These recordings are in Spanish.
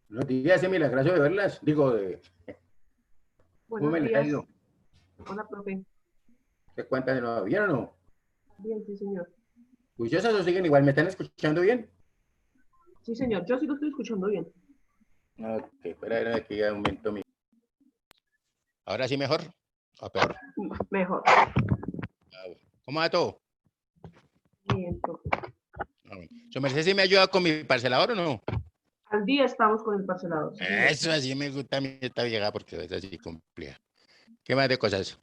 Buenos días, milagroso de verlas. Digo, ¿cómo Buenos me le ha días. ido? Hola, profe. ¿Qué cuentan de nuevo? ¿Bien o no? Bien, sí, señor. ¿Juiciosas o siguen igual? ¿Me están escuchando bien? Sí, señor. Yo sí lo estoy escuchando bien. Ok, espera, aquí un momento. ¿Ahora sí mejor o peor? Mejor. Ah, bueno. ¿Cómo va todo? Bien, profe. Ah, bueno. ¿Su merced sí me ayuda con mi parcelador o no? Al día estamos con el parcelado, sí, señor. Eso así me gusta a mí esta vieja porque es así compleja. ¿Qué más de cosas?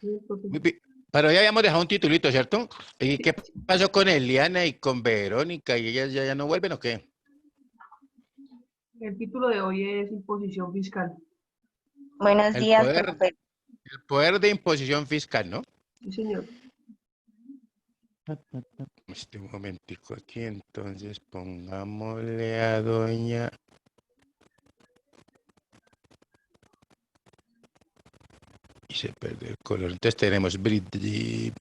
Bien, profe. Pero ya habíamos dejado un titulito, ¿cierto? ¿Y Sí, qué pasó con Eliana y con Verónica? ¿Y ellas ya no vuelven o qué? el título de hoy es imposición fiscal. Buenos El días, poder, profe. el poder de imposición fiscal, ¿no? Sí, señor. Este momentico aquí, entonces pongámosle a doña y se perdió el color. Entonces tenemos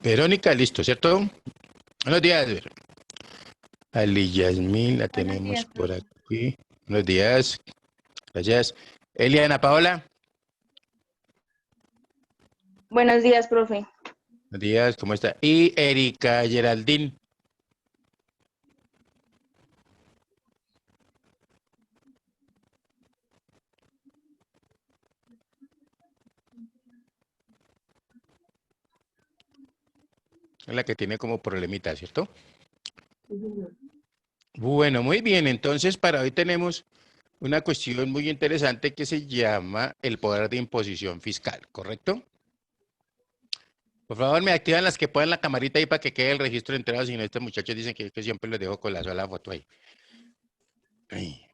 Verónica, listo, ¿cierto? Buenos días, Ali Yasmín, la Buenos tenemos días, por profe. aquí. Buenos días, gracias. Eliana Paola, Buenos días, profe. buenos días, ¿cómo está? Y Erika Geraldine, es la que tiene como problemita, ¿cierto? Sí, señor. Bueno, muy bien, entonces para hoy tenemos una cuestión muy interesante que se llama el poder de imposición fiscal, ¿correcto? Por favor, me activan las que puedan la camarita ahí para que quede el registro entero, si no, estos muchachos dicen que siempre los dejo con la sola foto ahí. Ay.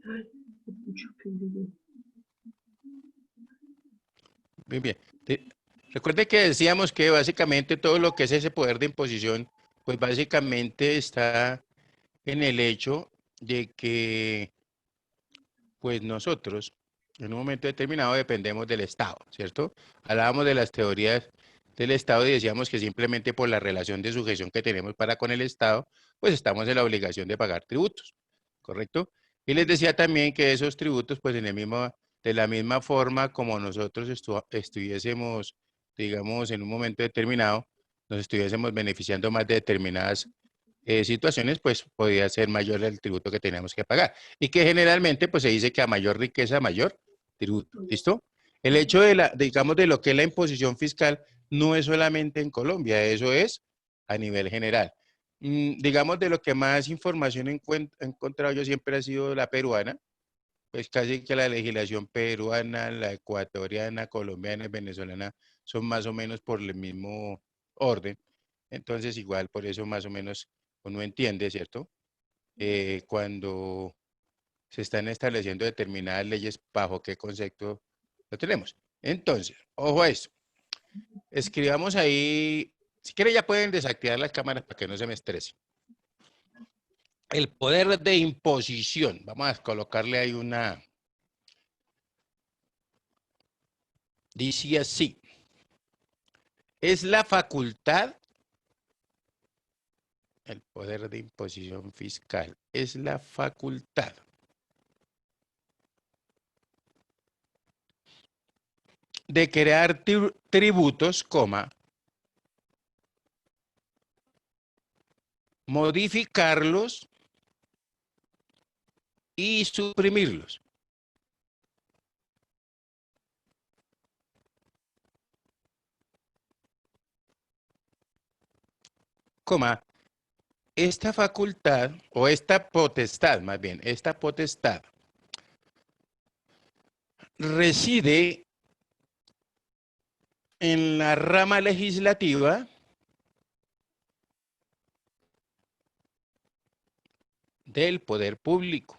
Ay, escucho que digo. Bien, bien. Recuerde que decíamos que básicamente todo lo que es ese poder de imposición, pues básicamente está en el hecho de que, pues nosotros, en un momento determinado, dependemos del Estado, ¿cierto? Hablábamos de las teorías del Estado y decíamos que simplemente por la relación de sujeción que tenemos para con el Estado, pues estamos en la obligación de pagar tributos, ¿correcto? Y les decía también que esos tributos, pues en el mismo, de la misma forma como nosotros estuviésemos, digamos, en un momento determinado, nos estuviésemos beneficiando más de determinadas situaciones, pues podía ser mayor el tributo que teníamos que pagar. Y que generalmente, pues se dice que a mayor riqueza, mayor tributo. ¿Listo? El hecho de digamos, de lo que es la imposición fiscal no es solamente en Colombia, eso es a nivel general. Digamos, de lo que más información he encontrado yo siempre ha sido la peruana, pues casi que la legislación peruana, la ecuatoriana, colombiana y venezolana son más o menos por el mismo orden. Entonces, igual, por eso más o menos uno entiende, ¿cierto? Cuando se están estableciendo determinadas leyes, bajo qué concepto lo tenemos. Entonces, ojo a esto. Escribamos ahí, si quieren ya pueden desactivar las cámaras para que no se me estrese. El poder de imposición. Vamos a colocarle ahí una. Dice así. Es la facultad, el poder de imposición fiscal, es la facultad de crear tributos, coma, modificarlos y suprimirlos. Coma, esta facultad, o esta potestad, más bien, esta potestad reside en la rama legislativa del poder público.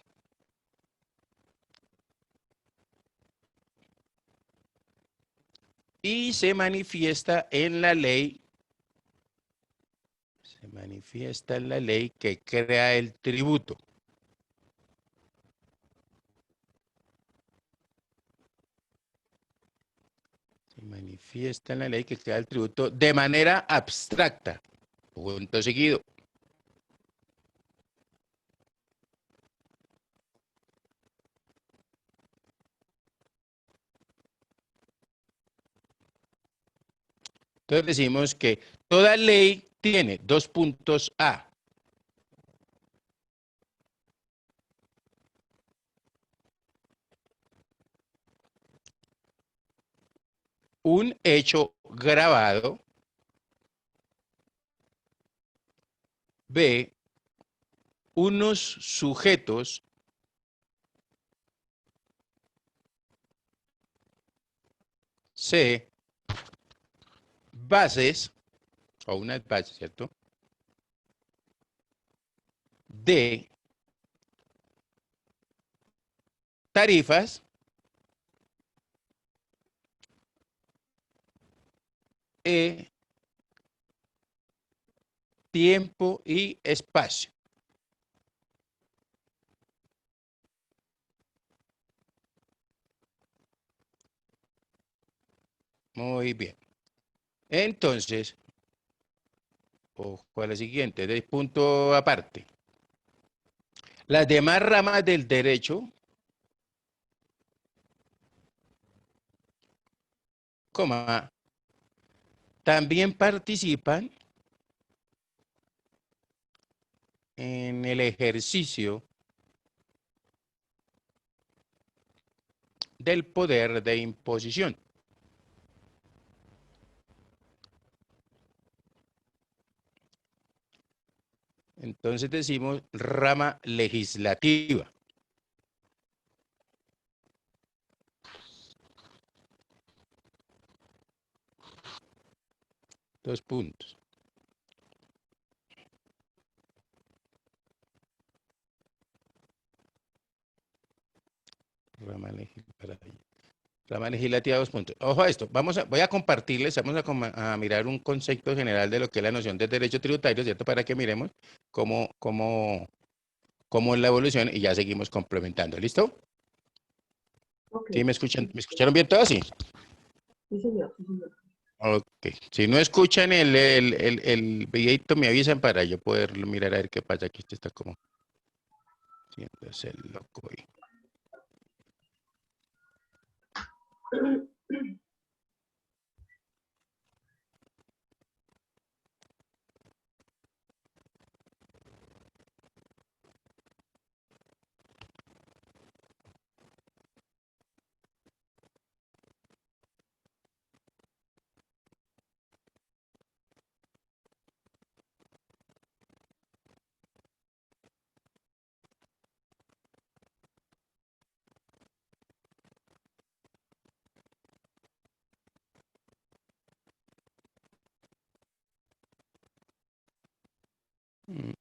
Y se manifiesta en la ley, que crea el tributo. Se manifiesta en la ley que queda el tributo de manera abstracta. Punto seguido. Entonces decimos que toda ley tiene dos puntos A. Un hecho grabado. B. Unos sujetos. C. Bases, o unas bases, ¿cierto? D. Tarifas. E. Tiempo y espacio. Muy bien. Entonces, ojo a la siguiente, de punto aparte. Las demás ramas del derecho, coma, también participan en el ejercicio del poder de imposición. Entonces decimos rama legislativa. Dos puntos. Rama legislativa, dos puntos. Ojo a esto, voy a compartirles, vamos a mirar un concepto general de lo que es la noción de derecho tributario, ¿cierto? Para que miremos cómo es la evolución y ya seguimos complementando. ¿Listo? Ok. ¿Sí me escuchan? ¿Me escucharon bien todos? Sí. Sí, señor. Sí, señor. Ok. Si no escuchan el videito, me avisan para yo poder mirar a ver qué pasa. Aquí este está como haciéndose el loco ahí. Mm,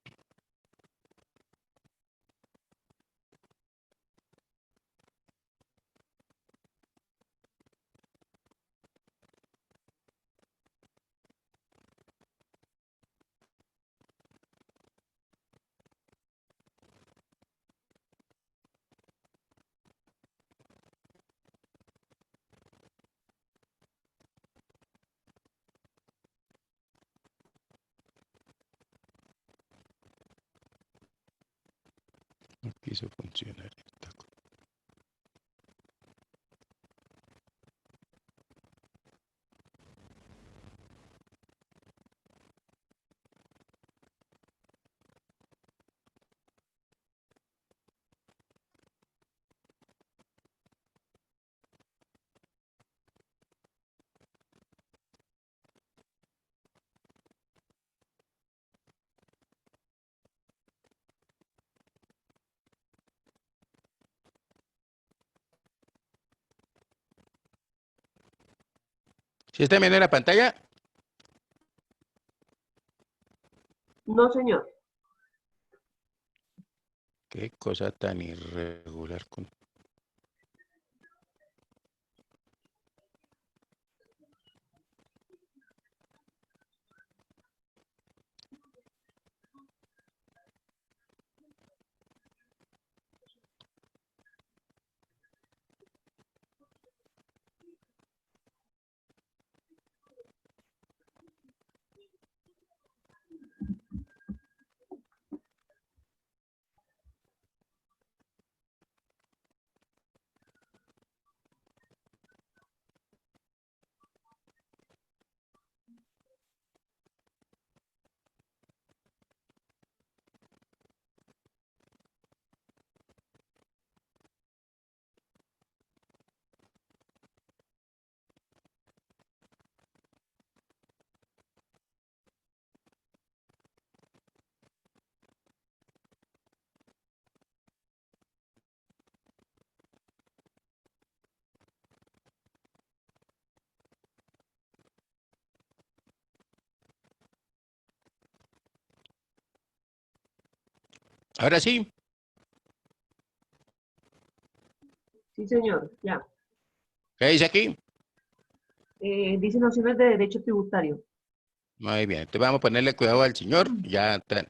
No quiso funcionar. ¿Sí están viendo en la pantalla? No, señor. Qué cosa tan irregular con... Ahora sí. Sí, señor, ya. ¿Qué dice aquí? Dice nociones de derecho tributario. Muy bien. Entonces vamos a ponerle cuidado al señor. Ya está.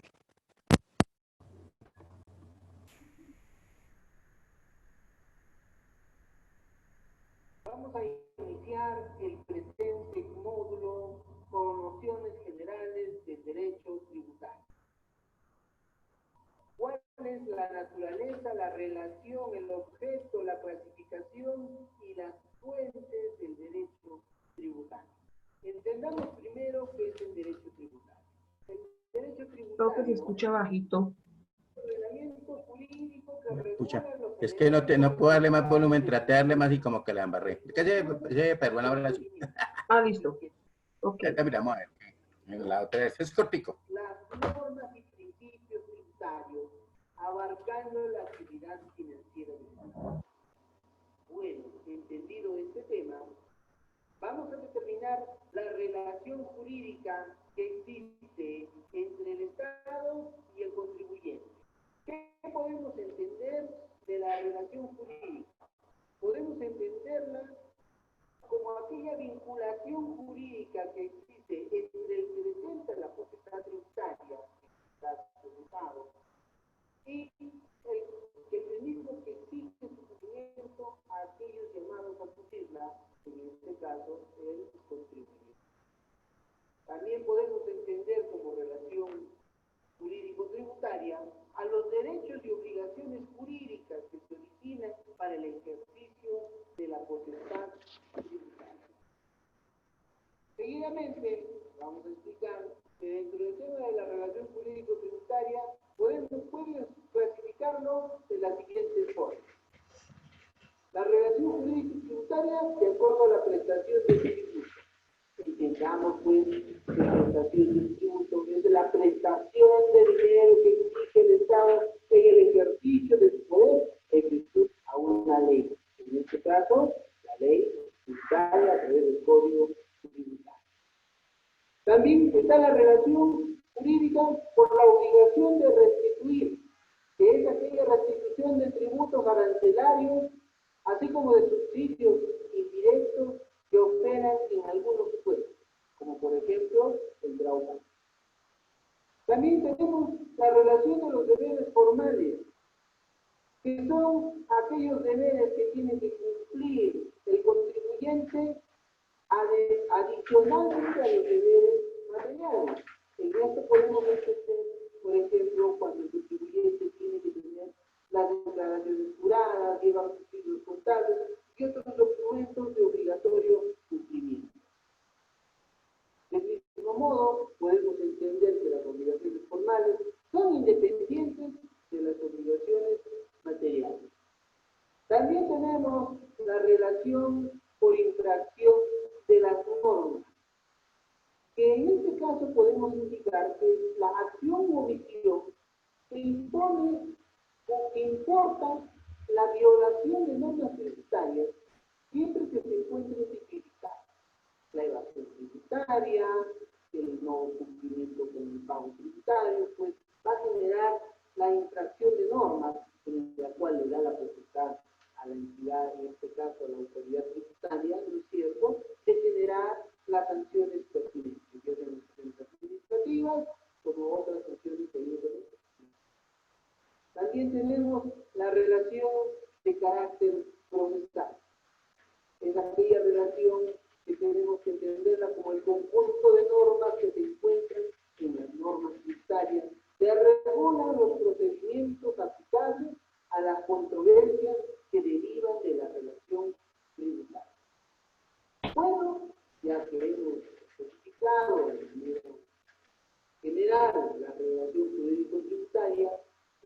Vamos a iniciar el presente módulo con nociones generales del derecho tributario. ¿Cuál es la naturaleza, la relación, el objeto, la clasificación y las fuentes del derecho tributario? Entendamos primero qué es el derecho tributario. El derecho Creo que se tributario escucha bajito. es un ordenamiento jurídico que Escucha. regula los Es que no puedo darle más volumen, traté de darle más y elementos como que la embarré. Es que perdón, ahora sí. Ah, listo. Ok. Ya miramos a ver. La otra es cortico. las normas y principios tributarios abarcando la actividad financiera del Estado. Bueno, entendido este tema, vamos a determinar la relación jurídica que existe entre el Estado y el contribuyente. ¿Qué podemos entender de la relación jurídica? Podemos entenderla como aquella vinculación jurídica que existe entre el que detenta la potestad tributaria, el Estado, y el mismo que exige su cumplimiento a aquellos llamados a cumplirla, en este caso el contribuyente. También podemos entender como relación jurídico-tributaria a los derechos y obligaciones jurídicas que se originan para el ejercicio de la potestad tributaria. Seguidamente, vamos a explicar que dentro del tema de la relación jurídico-tributaria podemos clasificarlo de la siguiente forma. La relación jurídico-tributaria de acuerdo a la prestación del tributo. Entendamos pues que la prestación del tributo es la prestación de dinero que exige el Estado en el ejercicio de su poder en virtud a una ley. En este caso, la ley tributaria a través del Código Tributario. También está la relación jurídica por la obligación de restituir, que es aquella restitución de tributos arancelarios, así como de subsidios indirectos que operan en algunos supuestos, como por ejemplo el gravamen. También tenemos la relación de los deberes formales, que son aquellos deberes que tiene que cumplir el contribuyente adicionalmente a los deberes materiales. En esto podemos entender, por ejemplo, cuando el contribuyente tiene que tener las declaraciones juradas, lleva sus títulos contables y otros documentos de obligatorio cumplimiento. Del mismo modo, podemos entender que las obligaciones formales son independientes de las obligaciones materiales. También tenemos la relación por infracción de las normas, que en este caso podemos indicar que la acción o omisión que impone o que importa la violación de normas tributarias siempre que se encuentre tipificada. La evasión tributaria, el no cumplimiento con el pago tributario, pues va a generar la infracción de normas en la cual le da la potestad a la entidad, en este caso a la autoridad tributaria, ¿no es cierto?, de generar las sanciones pertinentes, ya sean sanciones administrativas como otras sanciones de índole. También tenemos la relación de carácter procesal. Es aquella relación que tenemos que entenderla como el conjunto de normas que se encuentran en las normas tributarias que regulan los procedimientos aplicables a las controversias que derivan de la relación tributaria. Bueno, ya que hemos especificado de manera general la relación jurídico-tributaria,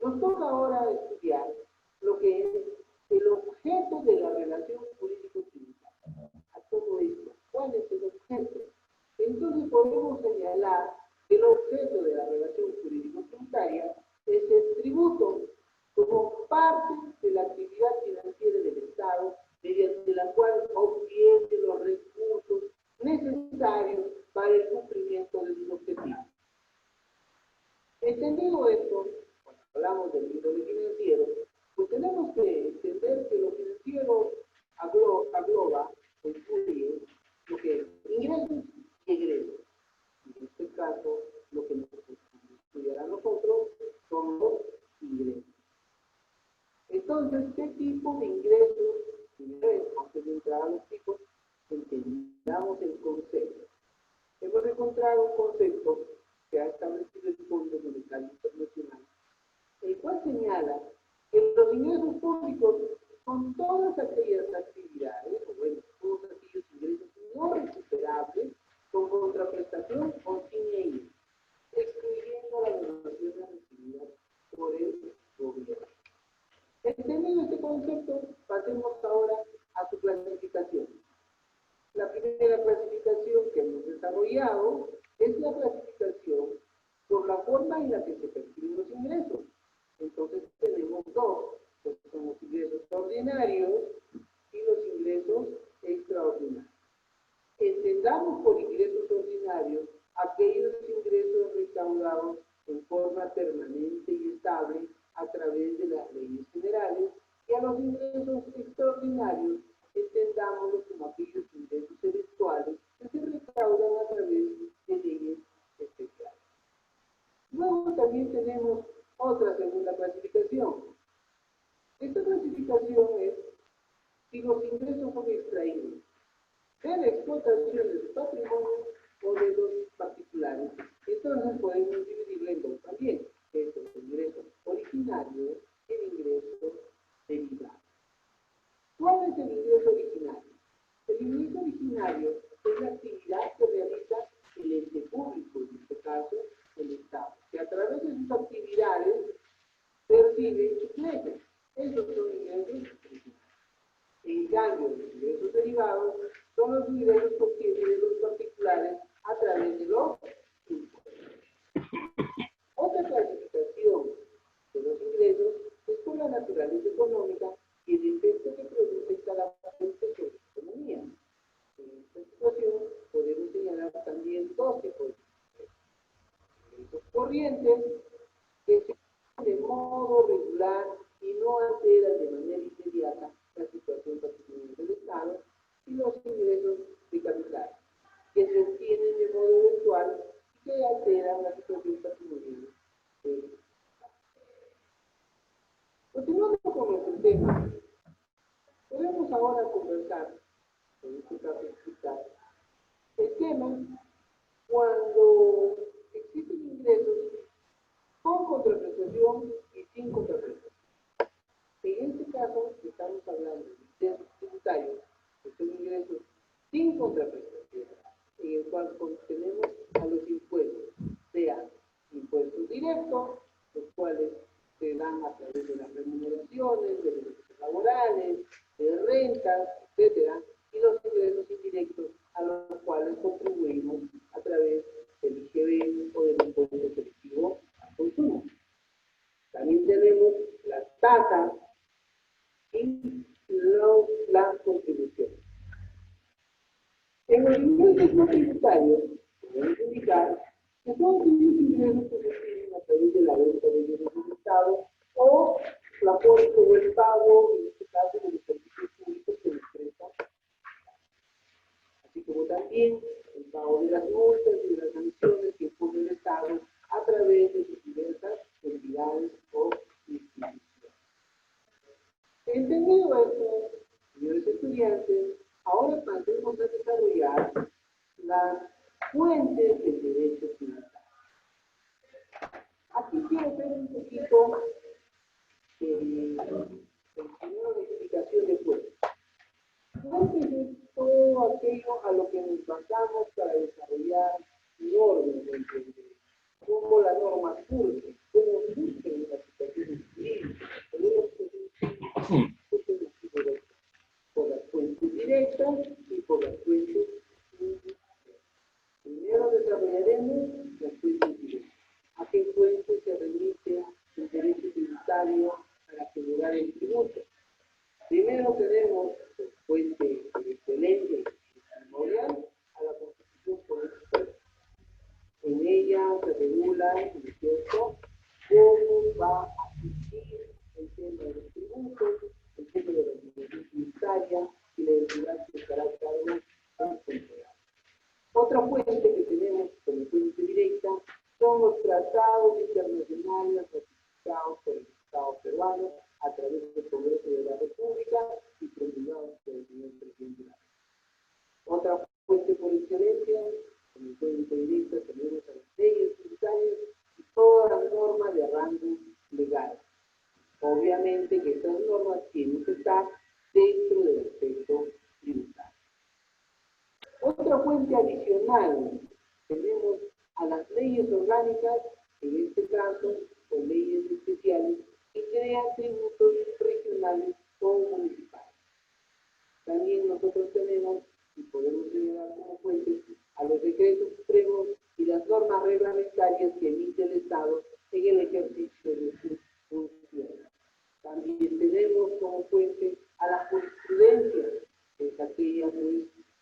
nos toca ahora estudiar lo que es el objeto de la relación jurídico-tributaria. A todo esto, ¿cuál es el objeto? Entonces podemos señalar que el objeto de la relación jurídico-tributaria es el tributo como parte de la actividad financiera del Estado, mediante la cual obtiene los recursos necesarios para el cumplimiento de sus objetivos. Entendido esto, cuando hablamos de tipo de ingresos, antes de entrar a los tipos, entendamos el concepto. Hemos encontrado un concepto que ha establecido el Fondo Monetario Internacional, el cual señala que los ingresos públicos son todas aquellas actividades, o bueno, todos aquellos ingresos no recuperables con contraprestación o sin ellos, excluyendo las donaciones recibidas por el gobierno. Entendido este concepto, pasemos ahora a su clasificación. La primera clasificación que hemos desarrollado es la clasificación por la forma en la que se perciben los ingresos. Entonces tenemos dos, que son los ingresos ordinarios y los ingresos extraordinarios. Entendamos por ingresos ordinarios aquellos ingresos recaudados en forma permanente y estable a través de las leyes generales, y a los ingresos extraordinarios entendámoslos como aquellos ingresos eventuales que se recaudan a través de leyes especiales. Luego también tenemos otra segunda clasificación. Esta clasificación es si los ingresos son extraídos de la explotación de su patrimonio o de los particulares. Entonces podemos dividirla en dos también, que es el ingreso originario y el ingreso derivado. ¿Cuál es el ingreso originario? El ingreso originario es la actividad que realiza el ente público, en este caso el Estado, que a través de sus actividades percibe ingresos. Esos son ingresos originarios. En cambio, los ingresos derivados son los ingresos que obtienen los particulares a través de los impuestos. Otra clasificación de los ingresos es por la naturaleza económica y el efecto que produce cada fuente sobre la economía. En esta situación podemos señalar también dos tipos de ingresos. Ingresos corrientes, que se hacen de modo regular y no alteran de manera inmediata la situación patrimonial del Estado, y los ingresos de capital, que se obtienen de modo eventual y que alteran la situación patrimonial del Estado. Continuando con nuestro tema, podemos ahora conversar, en este caso explicar, el tema cuando existen ingresos con contraprestación y sin contraprestación. En este caso, estamos hablando de ingresos tributarios, que son ingresos sin contraprestación, en el cual contenemos a los impuestos, sean impuestos directos, los cuales se dan a través de las remuneraciones, de derechos laborales, de rentas, etcétera, y los ingresos indirectos a los cuales contribuimos a través del IGB o del impuesto colectivo al consumo. También tenemos las tasas y las contribuciones. En los ingresos no tributarios, podemos indicar que son aquellos ingresos que se obtienen a través de la venta de bienes del Estado o la aporte o el pago, en este caso, de los servicios públicos que nos prestan, así como también el pago de las multas y de las sanciones que impone el Estado a través de sus diversas entidades o instituciones. Entendido esto, señores estudiantes, ahora pasemos a desarrollar las fuentes del derecho tributario. Aquí quiero hacer un poquito primero de explicación de fuentes. Fuentes es todo aquello a lo que nos basamos para desarrollar normas del derecho, como la norma surge, cómo surgen las situaciones jurídicas, por las fuentes directas y por las fuentes indirectas. Primero desarrollaremos las fuentes directas. ¿A qué fuente se remite el derecho tributario para generar el tributo? Primero tenemos la fuente de excelencia memorial a la Constitución Política. En ella se regula, ¿no es cierto?, cómo va a existir el tema de los tributos, el tema de la administración tributaria y la entidad que estará a cargo del control. Otra fuente que tenemos como fuente directa son los tratados internacionales ratificados por el Estado peruano a través del Congreso de la República. dentro del aspecto tributario. Otra fuente adicional, tenemos a las leyes orgánicas, en este caso, o leyes especiales, que crean tributos regionales o municipales. También nosotros tenemos, y podemos señalar como fuentes, a los decretos supremos y las normas reglamentarias que emite el Estado en el ejercicio de sus funciones. También tenemos como fuente a la jurisprudencia, que es aquellas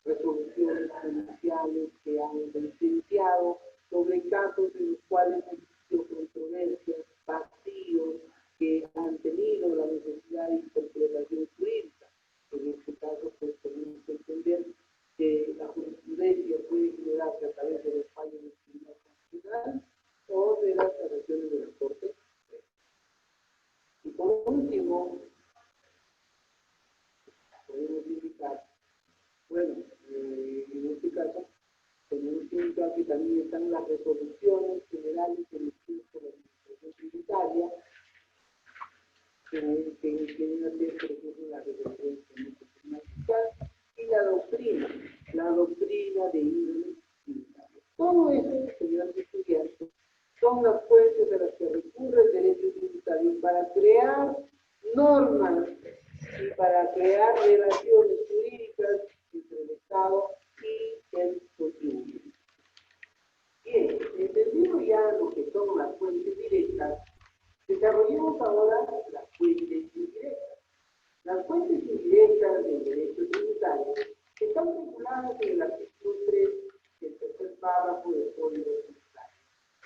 resoluciones judiciales que han sentenciado sobre casos en los cuales han existido controversias, vacíos, que han tenido la necesidad de interpretación jurídica. En este caso, pues tenemos que entender que la jurisprudencia puede generarse a través de los fallos del Tribunal Constitucional o de las declaraciones de la Corte. Y por último, podemos indicar, bueno, en este caso, tenemos que indicar que también están las resoluciones generales emitidas por la Administración Tributaria, que tienen a ver, por ejemplo, la resolución fiscal y la doctrina de índole tributaria. Todo eso, señores estudiantes, son las fuentes a las que recurre el derecho tributario para crear normas y para crear relaciones jurídicas entre el Estado y el contribuyente. Bien, entendido ya lo que son las fuentes directas, desarrollemos ahora las fuentes indirectas. Las fuentes indirectas del derecho tributario están reguladas en el artículo 3 del tercer párrafo del Código Tributario,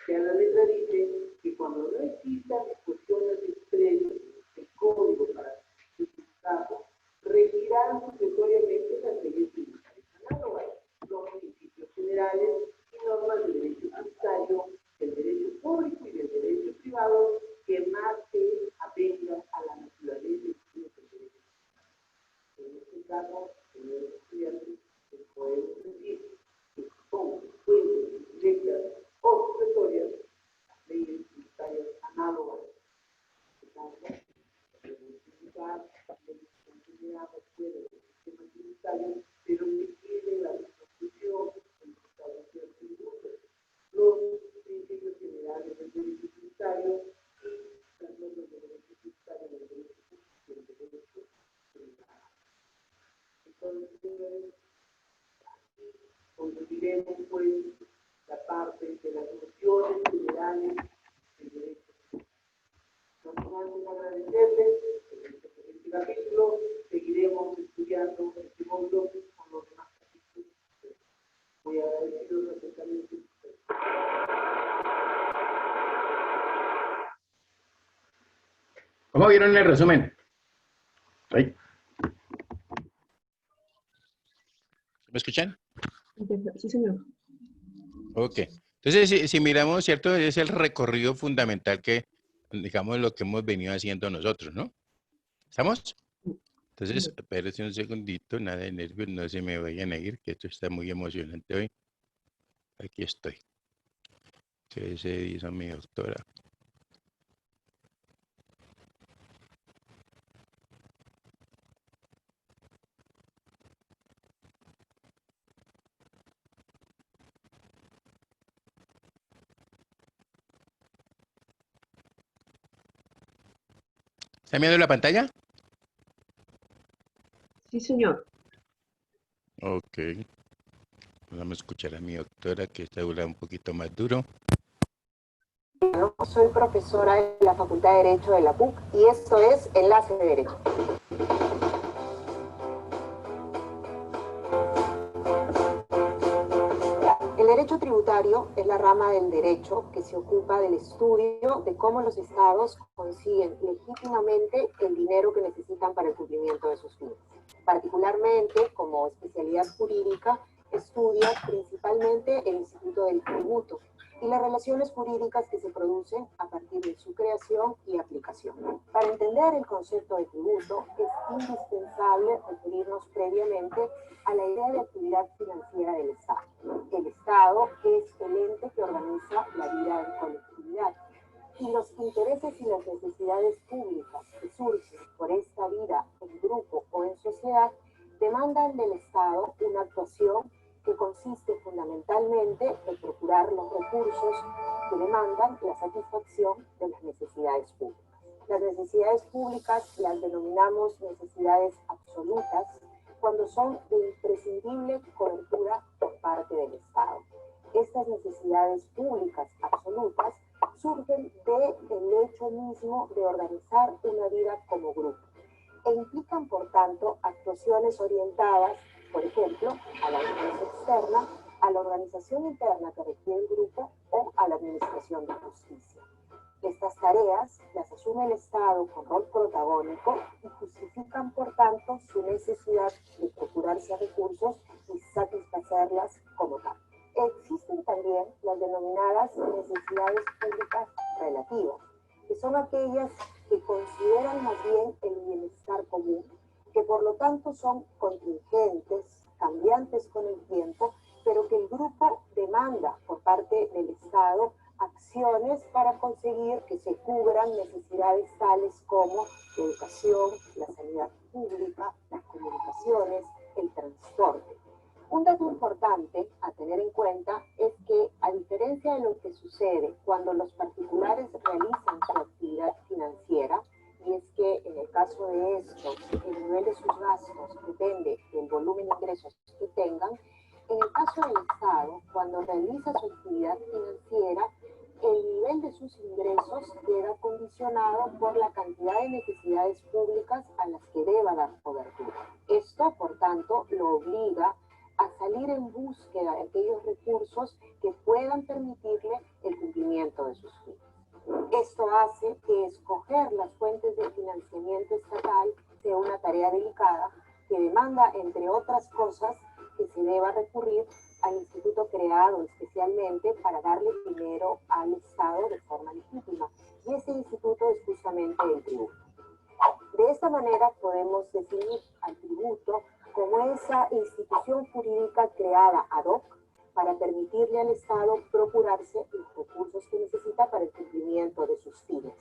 que a la letra dice que cuando no existan disposiciones expresas del Código para su caso, regirán sucesoriamente las leyes tributarias análogas, los principios generales y normas del derecho tributario, del derecho público y del derecho privado que más se apegan a la naturaleza y del derecho. En este caso, señores estudiantes, les podemos decir que son fuentes directas o sucesorias las leyes tributarias análogas. Del sistema tributario, pero que tiene la disposición en establecer tributos, los principios generales del derecho tributario y las normas del derecho tributario del derecho público y del derecho privado. Entonces, aquí concluiremos pues la parte de las nociones generales del derecho público. No antes agradecerles este capítulo, seguiremos estudiando este módulo con los demás capítulos. Muy agradecidos atentamente. ¿Cómo vieron el resumen? Ay. ¿Me escuchan? Sí, señor. Ok. Entonces, si miramos, ¿cierto? Es el recorrido fundamental que, digamos, lo que hemos venido haciendo nosotros, ¿no? ¿Estamos? Entonces, espérense un segundito, nada de nervios, no se me vayan a ir, que esto está muy emocionante hoy. Aquí estoy. ¿Qué se dice mi doctora? ¿Están viendo la pantalla? Sí, señor. Ok. Vamos a escuchar a mi doctora, que está habla un poquito más duro. Soy profesora de la Facultad de Derecho de la PUC y esto es Enlace de Derecho. El derecho tributario es la rama del derecho que se ocupa del estudio de cómo los estados consiguen legítimamente el dinero que necesitan para el cumplimiento de sus fines. Particularmente, como especialidad jurídica, estudia principalmente el instituto del tributo y las relaciones jurídicas que se producen a partir de su creación y aplicación. Para entender el concepto de tributo, es indispensable referirnos previamente a la idea de actividad financiera del Estado. El Estado es el ente que organiza la vida en colectividad. y los intereses y las necesidades públicas que surgen por esta vida en grupo o en sociedad demandan del Estado una actuación que consiste fundamentalmente en procurar los recursos que demandan la satisfacción de las necesidades públicas. Las necesidades públicas las denominamos necesidades absolutas cuando son de imprescindible cobertura por parte del Estado. Estas necesidades públicas absolutas surgen del hecho mismo de organizar una vida como grupo e implican, por tanto, actuaciones orientadas, por ejemplo, a la defensa externa, a la organización interna que requiere el grupo o a la administración de justicia. Estas tareas las asume el Estado con rol protagónico y justifican, por tanto, su necesidad de procurarse recursos y satisfacerlas como tal. Existen también las denominadas necesidades públicas relativas, que son aquellas que consideran más bien el bienestar común, que por lo tanto son contingentes, cambiantes con el tiempo, pero que el grupo demanda por parte del Estado acciones para conseguir que se cubran necesidades tales como la educación, la sanidad pública, las comunicaciones, el transporte. Un dato importante a tener en cuenta es que, a diferencia de lo que sucede cuando los particulares realizan su actividad financiera, y es que en el caso de estos, el nivel de sus gastos depende del volumen de ingresos que tengan, en el caso del Estado, cuando realiza su actividad financiera, el nivel de sus ingresos queda condicionado por la cantidad de necesidades públicas a las que deba dar cobertura. Esto, por tanto, lo obliga a salir en búsqueda de aquellos recursos que puedan permitirle el cumplimiento de sus fines. Esto hace que escoger las fuentes de financiamiento estatal sea una tarea delicada que demanda, entre otras cosas, que se deba recurrir al instituto creado especialmente para darle dinero al Estado de forma legítima. Y ese instituto es justamente el tributo. De esta manera podemos definir al tributo como esa institución jurídica creada ad hoc para permitirle al Estado procurarse los recursos que necesita para el cumplimiento de sus fines.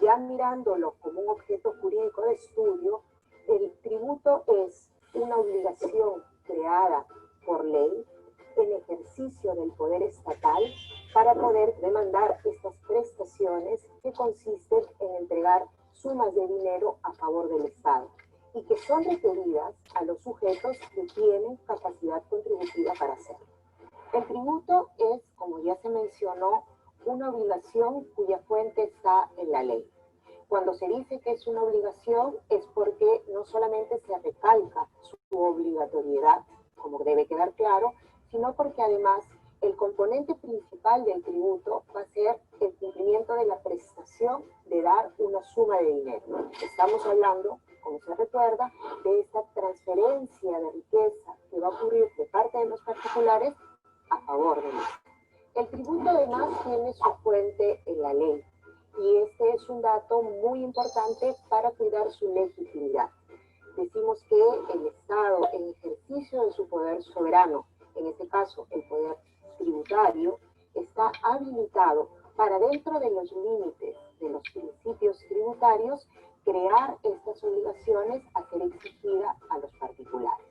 Ya mirándolo como un objeto jurídico de estudio, el tributo es una obligación creada por ley en ejercicio del poder estatal para poder demandar estas prestaciones que consisten en entregar sumas de dinero a favor del Estado y que son requeridas a los sujetos que tienen capacidad contributiva para hacerlo. El tributo es, como ya se mencionó, una obligación cuya fuente está en la ley. Cuando se dice que es una obligación es porque no solamente se recalca su obligatoriedad, como debe quedar claro, sino porque además el componente principal del tributo va a ser el cumplimiento de la prestación de dar una suma de dinero. Estamos hablando, como se recuerda, de esta transferencia de riqueza que va a ocurrir de parte de los particulares a favor de ellos. El tributo además tiene su fuente en la ley y este es un dato muy importante para cuidar su legitimidad. Decimos que el Estado, en ejercicio de su poder soberano, en este caso el poder tributario, está habilitado para, dentro de los límites de los principios tributarios, crear estas obligaciones a ser exigidas a los particulares.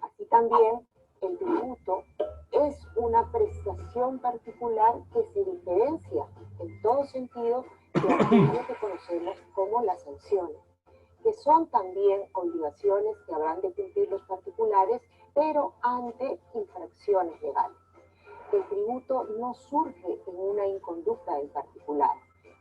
Así también, el tributo es una prestación particular que se diferencia en todo sentido de aquello que conocemos como las sanciones, que son también obligaciones que habrán de cumplir los particulares, pero ante infracciones legales. El tributo no surge en una inconducta del particular.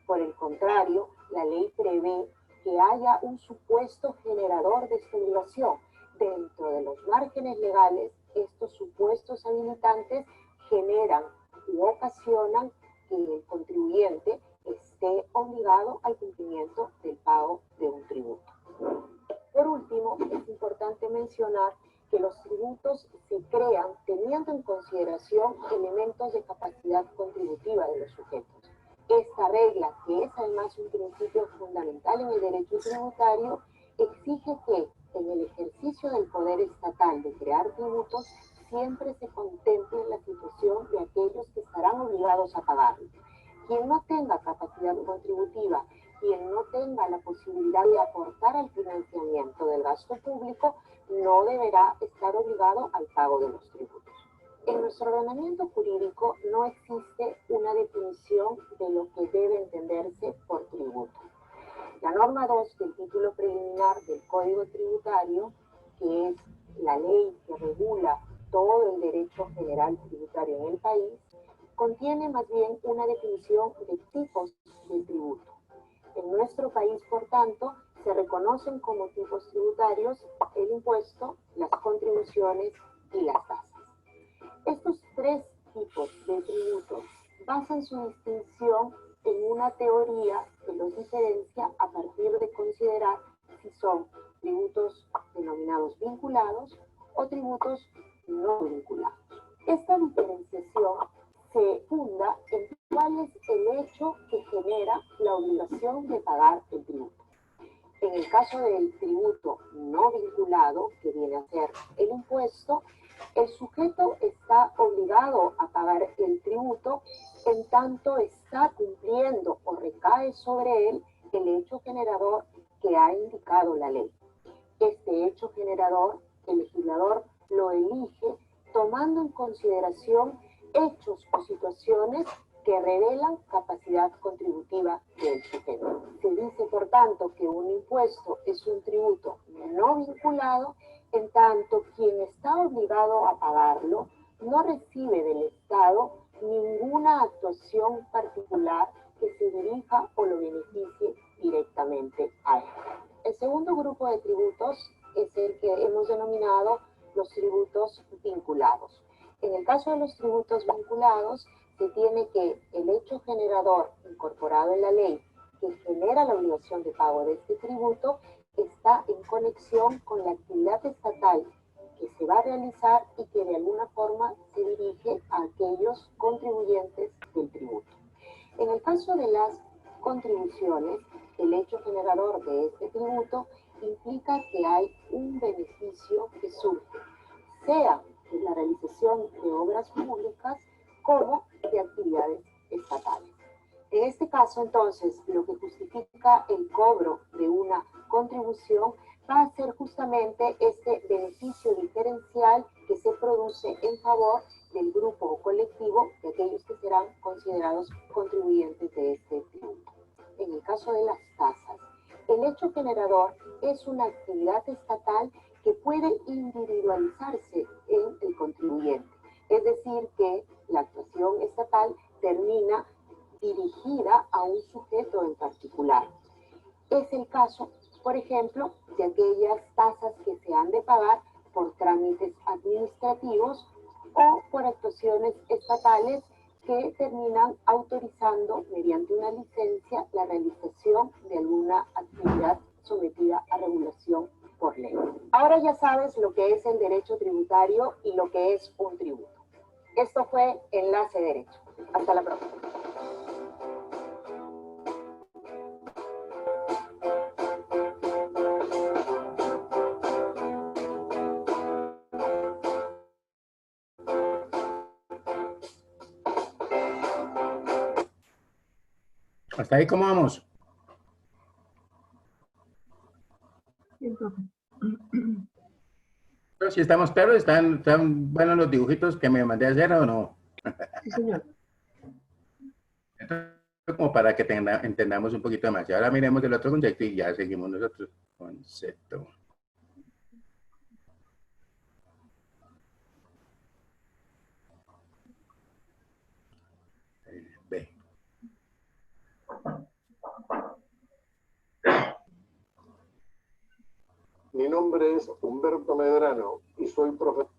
Por el contrario, la ley prevé que haya un supuesto generador de esta obligación. Dentro de los márgenes legales, estos supuestos habilitantes generan u ocasionan que el contribuyente esté obligado al cumplimiento del pago de un tributo. Por último, es importante mencionar que los tributos se crean teniendo en consideración elementos de capacidad contributiva de los sujetos. Esta regla, que es además un principio fundamental en el derecho tributario, exige que en el ejercicio del poder estatal de crear tributos siempre se contemple la situación de aquellos que estarán obligados a pagarlo. Quien no tenga capacidad contributiva, quien no tenga la posibilidad de aportar al financiamiento del gasto público, no deberá estar obligado al pago de los tributos. En nuestro ordenamiento jurídico no existe una definición de lo que debe entenderse por tributo. La norma 2 del título preliminar del Código Tributario, que es la ley que regula todo el derecho general tributario en el país, contiene más bien una definición de tipos de tributo. En nuestro país, por tanto, se reconocen como tipos tributarios el impuesto, las contribuciones y las tasas. Estos tres tipos de tributos basan su distinción en una teoría que los diferencia a partir de considerar si son tributos denominados vinculados o tributos no vinculados. Esta diferenciación se funda en cuál es el hecho que genera la obligación de pagar el tributo. En el caso del tributo no vinculado, que viene a ser el impuesto, el sujeto está obligado a pagar el tributo en tanto está cumpliendo o recae sobre él el hecho generador que ha indicado la ley. Este hecho generador, el legislador lo elige tomando en consideración hechos o situaciones que revelan capacidad contributiva del sujeto. Se dice, por tanto, que un impuesto es un tributo no vinculado, en tanto quien está obligado a pagarlo no recibe del Estado ninguna actuación particular que se dirija o lo beneficie directamente a él. El segundo grupo de tributos es el que hemos denominado los tributos vinculados. En el caso de los tributos vinculados, se tiene que el hecho generador incorporado en la ley que genera la obligación de pago de este tributo está en conexión con la actividad estatal que se va a realizar y que de alguna forma se dirige a aquellos contribuyentes del tributo. En el caso de las contribuciones, el hecho generador de este tributo implica que hay un beneficio que surge, sea de la realización de obras públicas como de actividades estatales. En este caso, entonces, lo que justifica el cobro de una contribución va a ser justamente este beneficio diferencial que se produce en favor del grupo o colectivo de aquellos que serán considerados contribuyentes de este tributo. En el caso de las tasas, el hecho generador es una actividad estatal que puede individualizarse en el contribuyente. Es decir, que la actuación estatal termina dirigida a un sujeto en particular. Es el caso, por ejemplo, de aquellas tasas que se han de pagar por trámites administrativos o por actuaciones estatales que terminan autorizando mediante una licencia la realización de alguna actividad sometida a regulación por ley. Ahora ya sabes lo que es el derecho tributario y lo que es un tributo. Esto fue Enlace Derecho. Hasta la próxima. ¿Hasta ahí cómo vamos? Bien, profe. Pero si estamos claros, ¿están buenos los dibujitos que me mandé a hacer o no? Sí, señor. Entonces, como para que entendamos un poquito más. Y ahora miremos el otro concepto y ya seguimos nosotros. Concepto. B. Mi nombre es Humberto Medrano y soy profesor.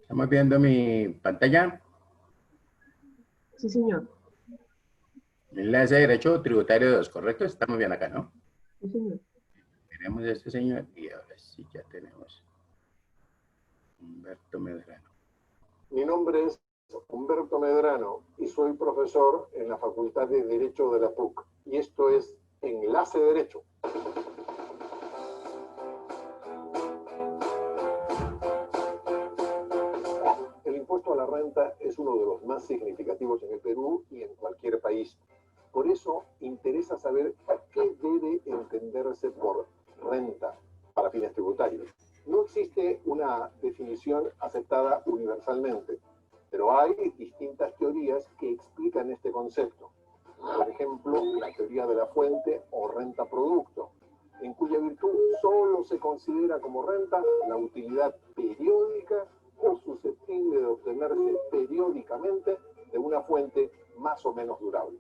¿Estamos viendo mi pantalla? Sí, señor. Enlace de Derecho Tributario 2, ¿correcto? Estamos bien acá, ¿no? Sí, señor. Tenemos a este señor y ahora sí ya tenemos Humberto Medrano. Mi nombre es Humberto Medrano y soy profesor en la Facultad de Derecho de la PUC. Y esto es Enlace Derecho. El impuesto a la renta es uno de los más significativos en el Perú y en cualquier país. Por eso interesa saber qué debe entenderse por renta para fines tributarios. No existe una definición aceptada universalmente, pero hay distintas teorías que explican este concepto. Por ejemplo, la teoría de la fuente o renta producto, en cuya virtud solo se considera como renta la utilidad periódica o susceptible de obtenerse periódicamente de una fuente más o menos durable.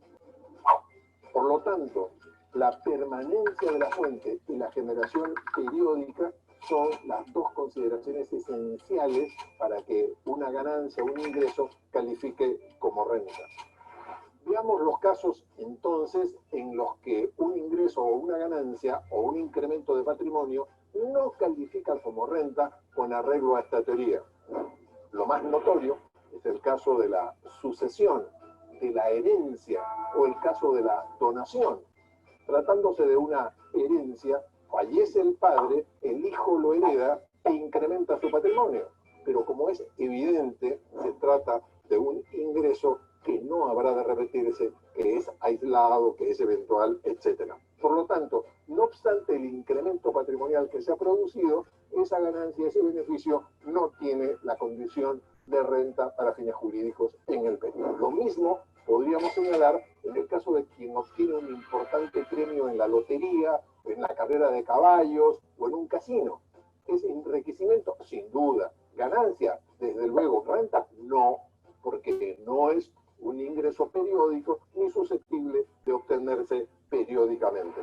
Por lo tanto, la permanencia de la fuente y la generación periódica son las dos consideraciones esenciales para que una ganancia o un ingreso califique como renta. Veamos los casos entonces en los que un ingreso o una ganancia o un incremento de patrimonio no califica como renta con arreglo a esta teoría. Lo más notorio es el caso de la sucesión, de la herencia o el caso de la donación. Tratándose de una herencia, fallece el padre, el hijo lo hereda e incrementa su patrimonio. Pero como es evidente, se trata de un ingreso que no habrá de repetirse, que es aislado, que es eventual, etc. Por lo tanto, no obstante el incremento patrimonial que se ha producido, esa ganancia, ese beneficio no tiene la condición de renta para fines jurídicos en el Perú. Lo mismo podríamos señalar en el caso de quien obtiene un importante premio en la lotería, en la carrera de caballos o en un casino. ¿Es enriquecimiento? Sin duda. ¿Ganancia? Desde luego. ¿Renta? No, porque no es un ingreso periódico ni susceptible de obtenerse periódicamente.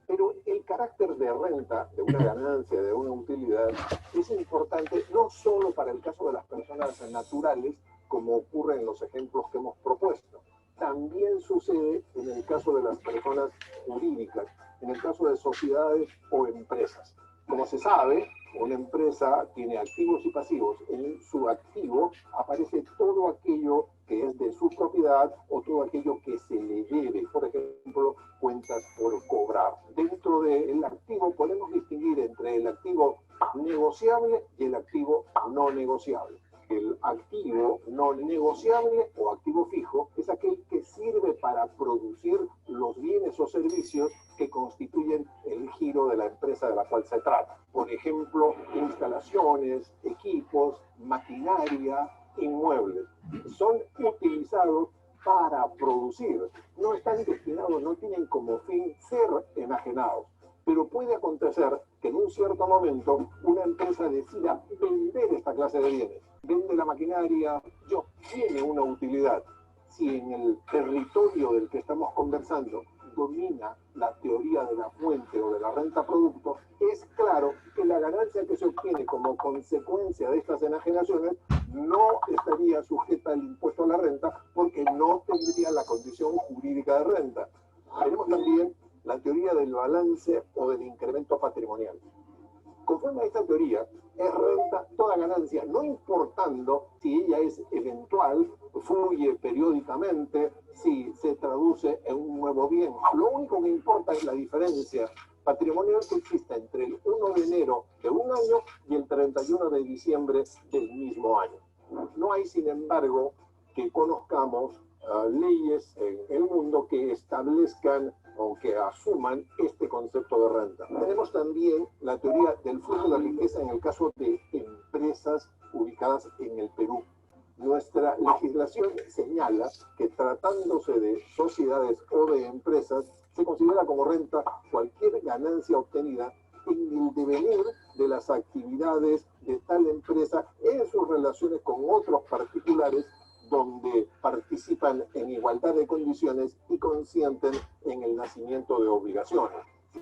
Pero el carácter de renta, de una ganancia, de una utilidad, es importante no solo para el caso de las personas naturales, como ocurre en los ejemplos que hemos propuesto. También sucede en el caso de las personas jurídicas, en el caso de sociedades o empresas. Como se sabe, una empresa tiene activos y pasivos. En su activo aparece todo aquello que es de su propiedad o todo aquello que se le debe. Por ejemplo, cuentas por cobrar. Dentro del activo podemos distinguir entre el activo negociable y el activo no negociable. El activo no negociable o activo fijo es aquel que sirve para producir los bienes o servicios que constituyen el giro de la empresa de la cual se trata. Por ejemplo, instalaciones, equipos, maquinaria, inmuebles. Son utilizados para producir. No están destinados, no tienen como fin ser enajenados. Pero puede acontecer que en un cierto momento una empresa decida vender esta clase de bienes. Vende la maquinaria, tiene una utilidad. Si en el territorio del que estamos conversando domina la teoría de la fuente o de la renta producto, es claro que la ganancia que se obtiene como consecuencia de estas enajenaciones no estaría sujeta al impuesto a la renta porque no tendría la condición jurídica de renta. Tenemos también la teoría del balance o del incremento patrimonial. Conforme a esta teoría, es renta toda ganancia, no importando si ella es eventual, fluye periódicamente, si se traduce en un nuevo bien. Lo único que importa es la diferencia patrimonial que existe entre el 1 de enero de un año y el 31 de diciembre del mismo año. No hay, sin embargo, que conozcamos leyes en el mundo que establezcan o que asuman este concepto de renta. Tenemos también la teoría del flujo de riqueza en el caso de empresas ubicadas en el Perú. Nuestra legislación señala que tratándose de sociedades o de empresas, se considera como renta cualquier ganancia obtenida en el devenir de las actividades de tal empresa en sus relaciones con otros particulares donde participan en igualdad de condiciones y consienten en el nacimiento de obligaciones.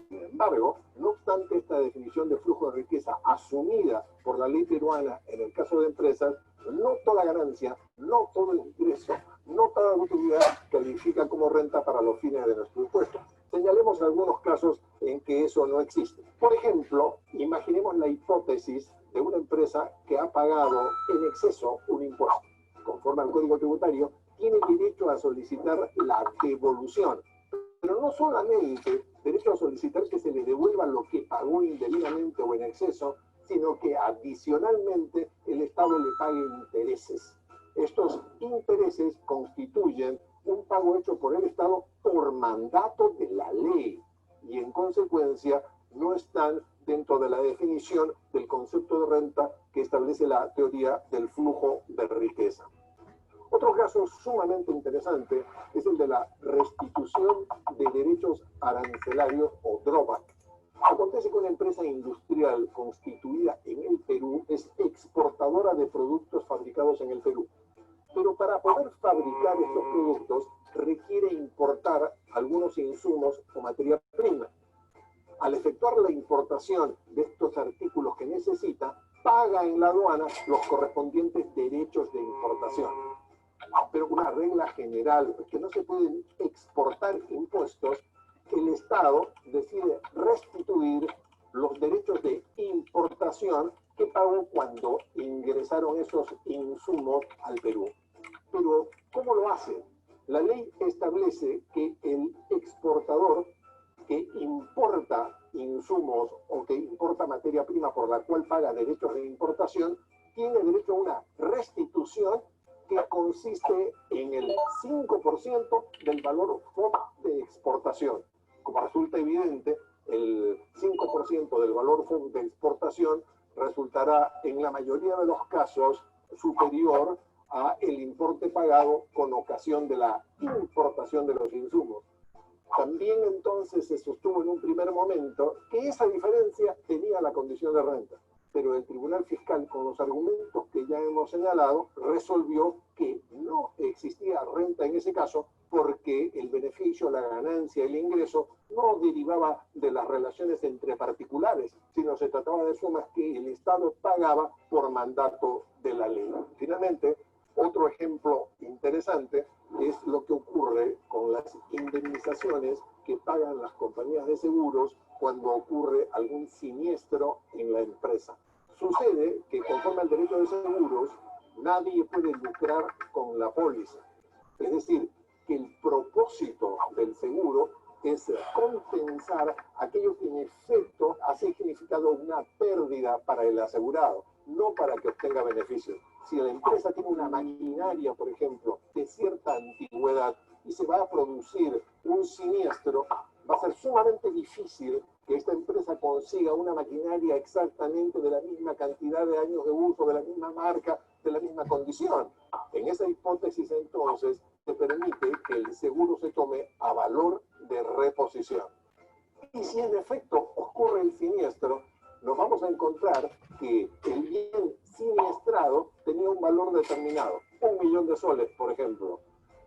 Sin embargo, no obstante esta definición de flujo de riqueza asumida por la ley peruana en el caso de empresas, no toda ganancia, no todo ingreso, no toda utilidad califica como renta para los fines de nuestro impuesto. Señalemos algunos casos en que eso no existe. Por ejemplo, imaginemos la hipótesis de una empresa que ha pagado en exceso un impuesto. conforme al Código Tributario, tiene derecho a solicitar la devolución. Pero no solamente derecho a solicitar que se le devuelva lo que pagó indebidamente o en exceso, sino que adicionalmente el Estado le pague intereses. Estos intereses constituyen un pago hecho por el Estado por mandato de la ley y en consecuencia no están dentro de la definición del concepto de renta que establece la teoría del flujo de riqueza. Otro caso sumamente interesante es el de la restitución de derechos arancelarios o drawback. Acontece que una empresa industrial constituida en el Perú es exportadora de productos fabricados en el Perú. Pero para poder fabricar estos productos requiere importar algunos insumos o materia prima. Al efectuar la importación de estos artículos que necesita, paga en la aduana los correspondientes derechos de importación. Pero una regla general es que no se pueden exportar impuestos. El Estado decide restituir los derechos de importación que pagó cuando ingresaron esos insumos al Perú. Pero, ¿cómo lo hace? La ley establece que el exportador que importa insumos o que importa materia prima por la cual paga derechos de importación, tiene derecho a una restitución que consiste en el 5% del valor FOB de exportación. Como resulta evidente, el 5% del valor FOB de exportación resultará en la mayoría de los casos superior a el importe pagado con ocasión de la importación de los insumos. También entonces se sostuvo en un primer momento que esa diferencia tenía la condición de renta, pero el Tribunal Fiscal, con los argumentos que ya hemos señalado, resolvió que no existía renta en ese caso porque el beneficio, la ganancia, el ingreso no derivaba de las relaciones entre particulares, sino se trataba de sumas que el Estado pagaba por mandato de la ley. Finalmente, otro ejemplo interesante es lo que ocurre con las indemnizaciones que pagan las compañías de seguros cuando ocurre algún siniestro en la empresa. Sucede que conforme al derecho de seguros, nadie puede lucrar con la póliza. Es decir, que el propósito del seguro es compensar aquello que en efecto ha significado una pérdida para el asegurado, no para que obtenga beneficios. Si la empresa tiene una maquinaria, por ejemplo, de cierta antigüedad y se va a producir un siniestro, va a ser sumamente difícil que esta empresa consiga una maquinaria exactamente de la misma cantidad de años de uso, de la misma marca, de la misma condición. En esa hipótesis, entonces, se permite que el seguro se tome a valor de reposición. Y si en efecto ocurre el siniestro, nos vamos a encontrar que el bien siniestrado tenía un valor determinado, 1.000.000 de soles, por ejemplo.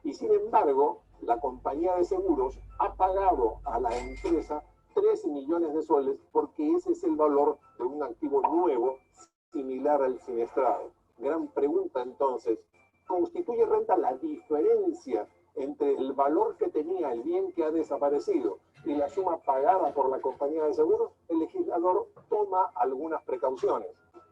Y sin embargo, la compañía de seguros ha pagado a la empresa 13 millones de soles porque ese es el valor de un activo nuevo similar al siniestrado. Gran pregunta entonces, ¿constituye renta la diferencia entre el valor que tenía el bien que ha desaparecido y la suma pagada por la compañía de seguros? El legislador toma algunas precauciones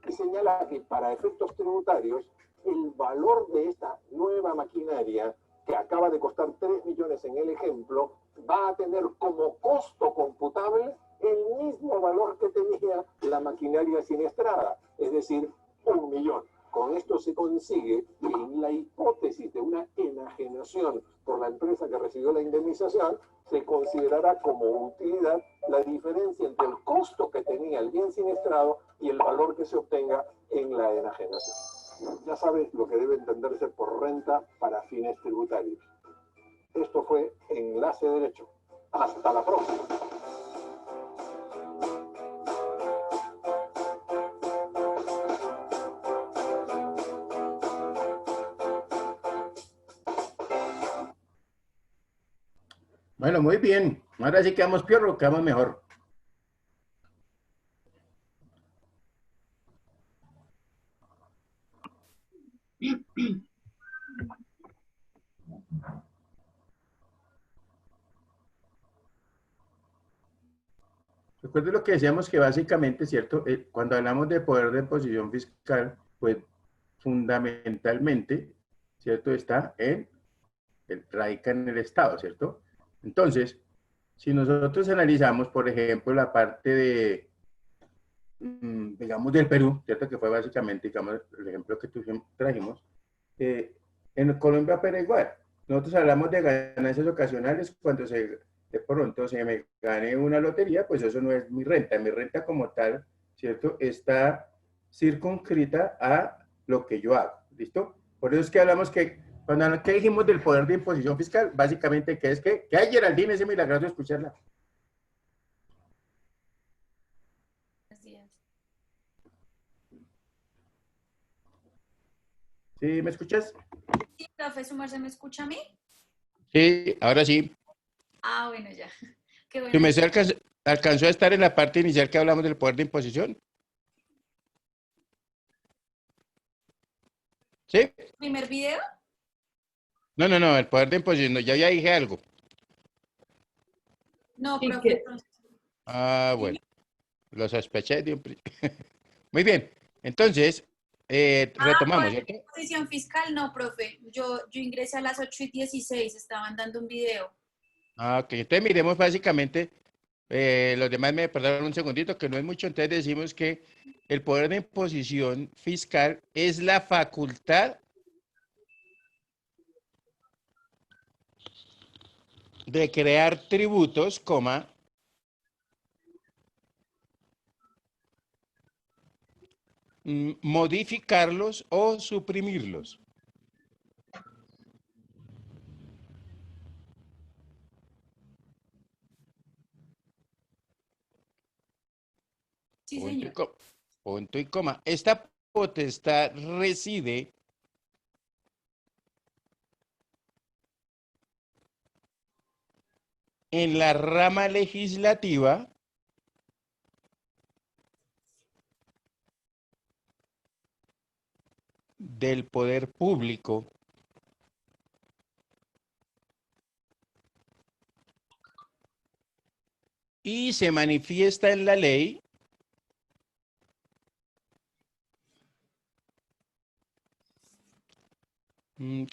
y señala que para efectos tributarios el valor de esta nueva maquinaria, que acaba de costar 3 millones en el ejemplo, va a tener como costo computable el mismo valor que tenía la maquinaria siniestrada, es decir, 1 millón. Con esto se consigue que en la hipótesis de una enajenación por la empresa que recibió la indemnización, se considerará como utilidad la diferencia entre el costo que tenía el bien siniestrado y el valor que se obtenga en la enajenación. Ya sabes lo que debe entenderse por renta para fines tributarios. Esto fue Enlace Derecho. Hasta la próxima. Bueno, muy bien. Ahora sí quedamos peor o quedamos mejor. Recuerden lo que decíamos que básicamente, ¿cierto? Cuando hablamos de poder de imposición fiscal, pues fundamentalmente ¿cierto? Radica en el Estado, ¿cierto? Entonces, si nosotros analizamos, por ejemplo, la parte de, digamos, del Perú, ¿cierto? Que fue básicamente, digamos, el ejemplo que trajimos, en Colombia opera igual. Nosotros hablamos de ganancias ocasionales cuando de pronto se me gane una lotería, pues eso no es mi renta. Mi renta como tal, ¿cierto? Está circunscrita a lo que yo hago, ¿listo? Por eso es que hablamos ¿qué dijimos del poder de imposición fiscal? Básicamente, ¿qué hay, Geraldine? Ese milagroso escucharla. Buenos días. ¿Sí me escuchas? Sí, profe, ¿su merced me escucha a mí? Sí, ahora sí. Ah, bueno, ya. Qué ¿Tu bueno. merced alcanzó a estar en la parte inicial que hablamos del poder de imposición? ¿Sí? ¿Primer video? No, el poder de imposición, no, ya dije algo. No, Sí, profe. que- Entonces, Ah, bueno, lo sospeché de un principio. Muy bien, entonces, retomamos, pues, ¿cierto? posición fiscal, no, profe. Yo ingresé a las 8:16, estaban dando un video. Ah, ok, entonces miremos básicamente, los demás me perdonan un segundito, que no es mucho, entonces decimos que el poder de imposición fiscal es la facultad de crear tributos, modificarlos o suprimirlos. Sí, Punto y señor. coma. Punto y coma. Esta potestad reside en la rama legislativa del poder público y se manifiesta en la ley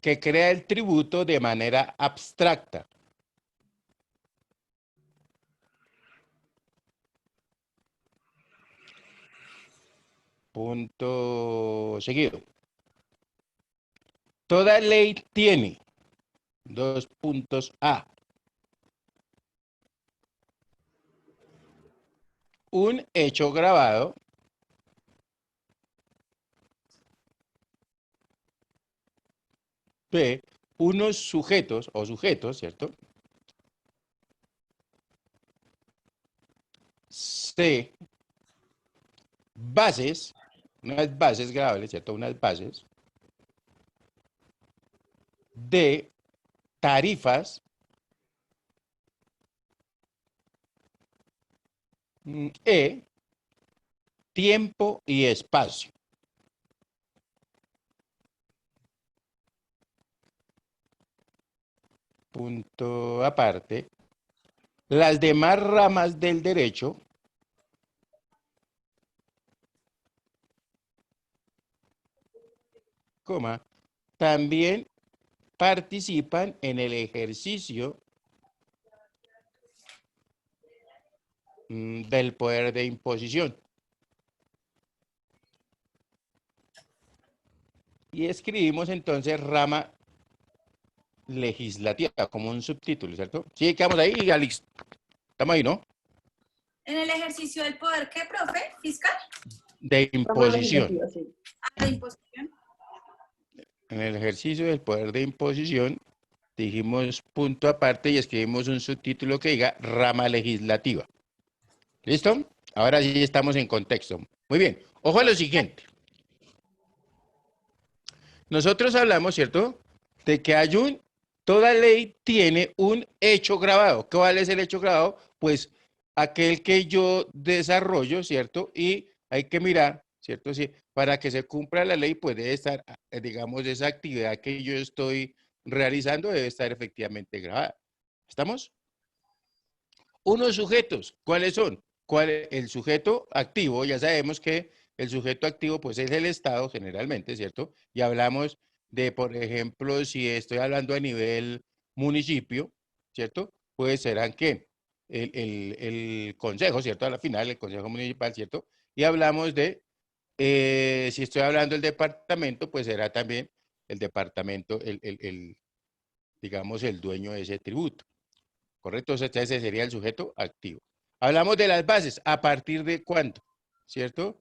que crea el tributo de manera abstracta. Punto seguido. Toda ley tiene, 2 puntos A, un hecho grabado B, unos sujetos o sujetos, ¿cierto? C, bases, unas bases grabables, ¿cierto? Unas bases. D, tarifas. E, tiempo y espacio. Punto aparte. Las demás ramas del derecho también participan en el ejercicio del poder de imposición. Y escribimos entonces rama legislativa como un subtítulo, ¿cierto? Sí, quedamos ahí, Alex. Estamos ahí, ¿no? En el ejercicio del poder, ¿qué, profe? ¿Fiscal? De Rama imposición. legislativa, sí. Ah, de imposición. En el ejercicio del poder de imposición, dijimos punto aparte y escribimos un subtítulo que diga rama legislativa. ¿Listo? Ahora sí estamos en contexto. Muy bien. Ojo a lo siguiente. Nosotros hablamos, ¿cierto? De que toda ley tiene un hecho grabado. ¿Cuál es el hecho grabado? Pues aquel que yo desarrollo, ¿cierto? Y hay que mirar, ¿cierto? Sí, para que se cumpla la ley, pues debe estar, digamos, esa actividad que yo estoy realizando debe estar efectivamente grabada. ¿Estamos? Unos sujetos, ¿cuáles son? El sujeto activo, ya sabemos que el sujeto activo pues es el Estado generalmente, ¿cierto? Y hablamos de, por ejemplo, si estoy hablando a nivel municipio, ¿cierto? Pues serán ¿qué? El consejo, ¿cierto? A la final, el consejo municipal, ¿cierto? Y hablamos de, si estoy hablando del departamento, pues será también el departamento, digamos, el dueño de ese tributo. ¿Correcto? Entonces, ese sería el sujeto activo. Hablamos de las bases. ¿A partir de cuándo? ¿Cierto?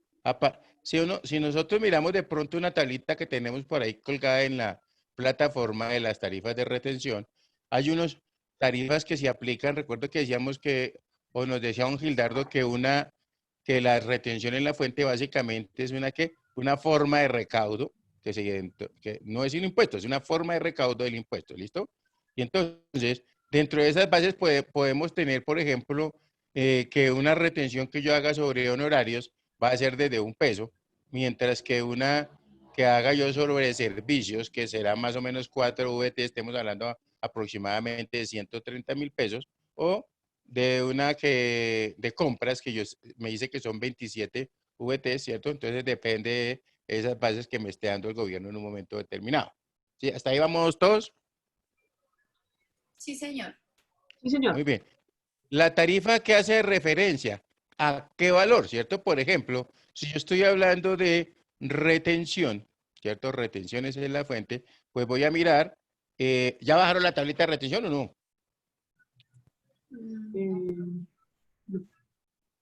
Si nosotros miramos de pronto una tablita que tenemos por ahí colgada en la plataforma de las tarifas de retención, hay unas tarifas que se aplican. Recuerdo que decíamos que, o nos decía un Gildardo, que la retención en la fuente básicamente es una forma de recaudo, que no es un impuesto, es una forma de recaudo del impuesto, ¿listo? Y entonces, dentro de esas bases podemos tener, por ejemplo, que una retención que yo haga sobre honorarios va a ser desde 1 peso, mientras que una que haga yo sobre servicios, que será más o menos 4 VT, estemos hablando aproximadamente de 130.000 pesos, o de una de compras que me dice que son 27 VT, ¿cierto? Entonces depende de esas bases que me esté dando el gobierno en un momento determinado. ¿Sí? ¿Hasta ahí vamos todos? Sí, señor. Sí, señor. Muy bien. La tarifa que hace referencia a qué valor, ¿cierto? Por ejemplo, si yo estoy hablando de retención, ¿cierto? Retención es la fuente, pues voy a mirar, ¿ya bajaron la tablita de retención o no? Eh,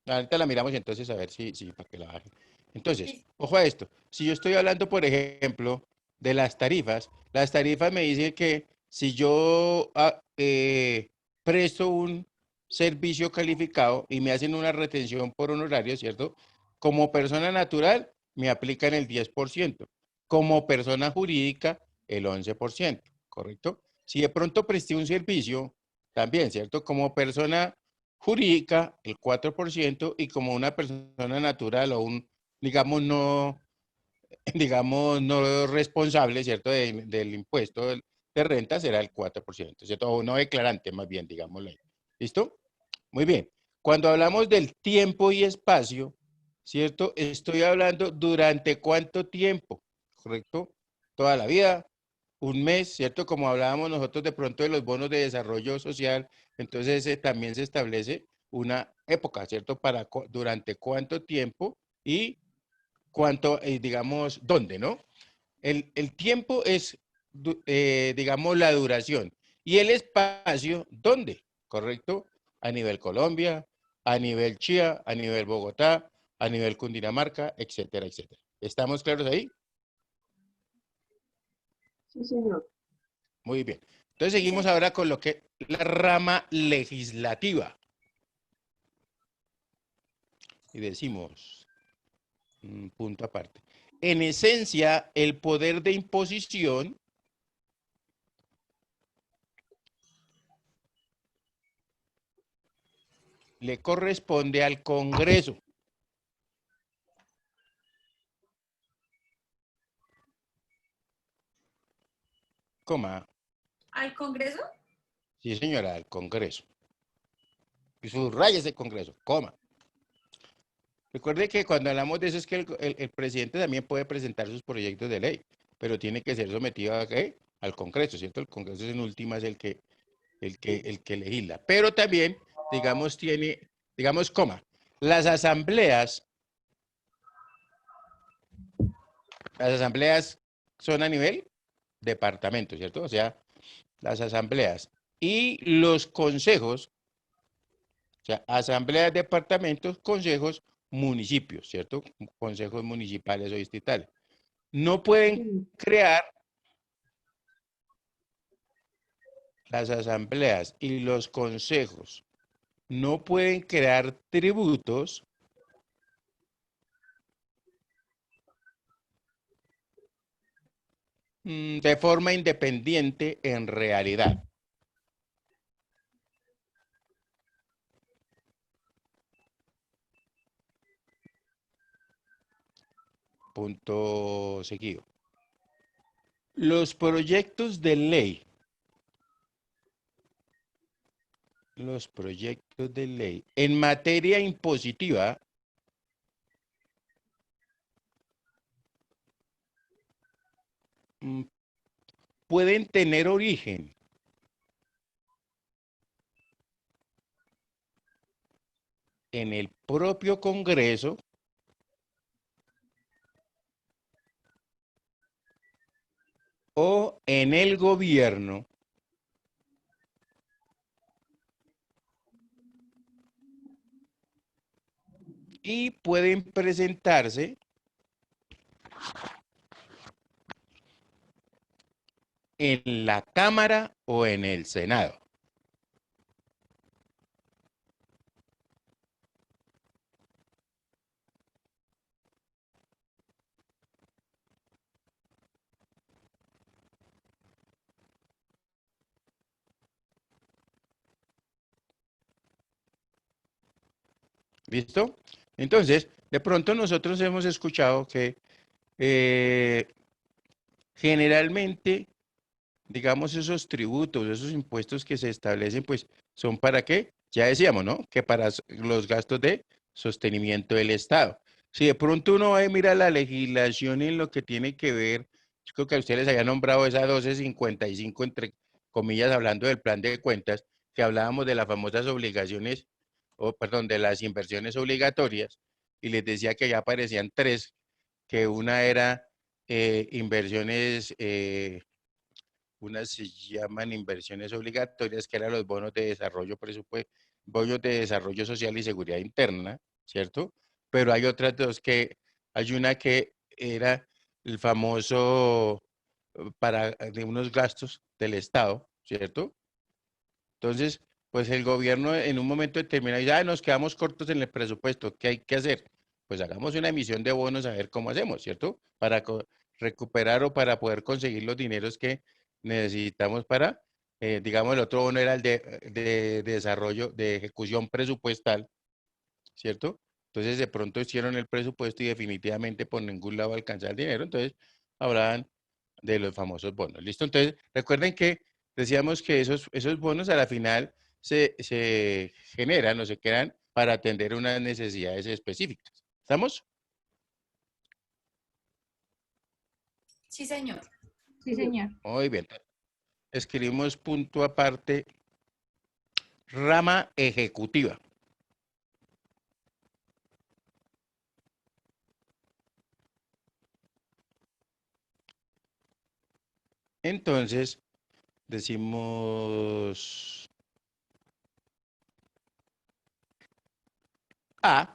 Ahorita la miramos entonces a ver si para que la bajen. Entonces, Sí. ojo a esto. Si yo estoy hablando, por ejemplo, de las tarifas me dicen que si yo presto un servicio calificado y me hacen una retención por honorario, ¿cierto? Como persona natural, me aplican el 10%. Como persona jurídica, el 11%, ¿correcto? Si de pronto presté un servicio, también, ¿cierto? Como persona jurídica, el 4%, y como una persona natural o digamos, no, digamos, no responsable, ¿cierto? Del impuesto de renta será el 4%, ¿cierto? O no declarante, más bien, digámoslo ahí. ¿Listo? Muy bien. Cuando hablamos del tiempo y espacio, ¿cierto? Estoy hablando durante cuánto tiempo, ¿correcto? Toda la vida, 1 mes, ¿cierto? Como hablábamos nosotros de pronto de los bonos de desarrollo social, entonces también se establece una época, ¿cierto? Durante cuánto tiempo y cuánto, digamos, dónde, ¿no? El tiempo es, digamos, la duración. Y el espacio, ¿dónde? ¿Correcto? A nivel Colombia, a nivel Chía, a nivel Bogotá, a nivel Cundinamarca, etcétera, etcétera. ¿Estamos claros ahí? sí, señor. Muy bien. Entonces seguimos ahora con lo que es la rama legislativa. Y decimos, punto aparte. En esencia, el poder de imposición le corresponde al Congreso. Coma. ¿Al Congreso? Sí, señora, al Congreso. Y subraya ese Congreso, coma. Recuerde que cuando hablamos de eso es que el presidente también puede presentar sus proyectos de ley, pero tiene que ser sometido al Congreso, ¿cierto? El Congreso en últimas es el que legisla. Pero también, digamos, coma, las asambleas son a nivel departamento, ¿cierto? O sea, las asambleas y los consejos, o sea, asambleas, departamentos, consejos, municipios, ¿cierto? Consejos municipales o distritales. No pueden crear las asambleas y los consejos, no pueden crear tributos de forma independiente en realidad. Punto seguido. Los proyectos de ley en materia impositiva pueden tener origen en el propio Congreso o en el gobierno y pueden presentarse en la Cámara o en el Senado. ¿Listo? Entonces, de pronto nosotros hemos escuchado que generalmente, digamos, esos tributos, esos impuestos que se establecen, pues, ¿son para qué? Ya decíamos, ¿no? Que para los gastos de sostenimiento del Estado. Si de pronto uno va a mirar la legislación en lo que tiene que ver, yo creo que a ustedes les había nombrado esa 1255, entre comillas, hablando del plan de cuentas, que hablábamos de las famosas obligaciones, o perdón, de las inversiones obligatorias, y les decía que ya aparecían tres, que una era inversiones, unas se llaman inversiones obligatorias, que eran los bonos de desarrollo presupuesto, bonos de desarrollo social y seguridad interna, ¿cierto? Pero hay otras dos que, hay una que era el famoso para de unos gastos del Estado, ¿cierto? Entonces, pues el gobierno en un momento determinado dice, nos quedamos cortos en el presupuesto, ¿qué hay que hacer? Pues hagamos una emisión de bonos a ver cómo hacemos, ¿cierto? Para recuperar o para poder conseguir los dineros que necesitamos para, digamos, el otro bono era el de desarrollo, de ejecución presupuestal, ¿cierto? Entonces de pronto hicieron el presupuesto y definitivamente por ningún lado alcanzaba el dinero, entonces hablaban de los famosos bonos. ¿Listo? Entonces recuerden que decíamos que esos bonos a la final se generan o se crean para atender unas necesidades específicas. ¿Estamos? Sí, señor. Sí, señor. Muy bien. Escribimos punto aparte, rama ejecutiva. Entonces, decimos A.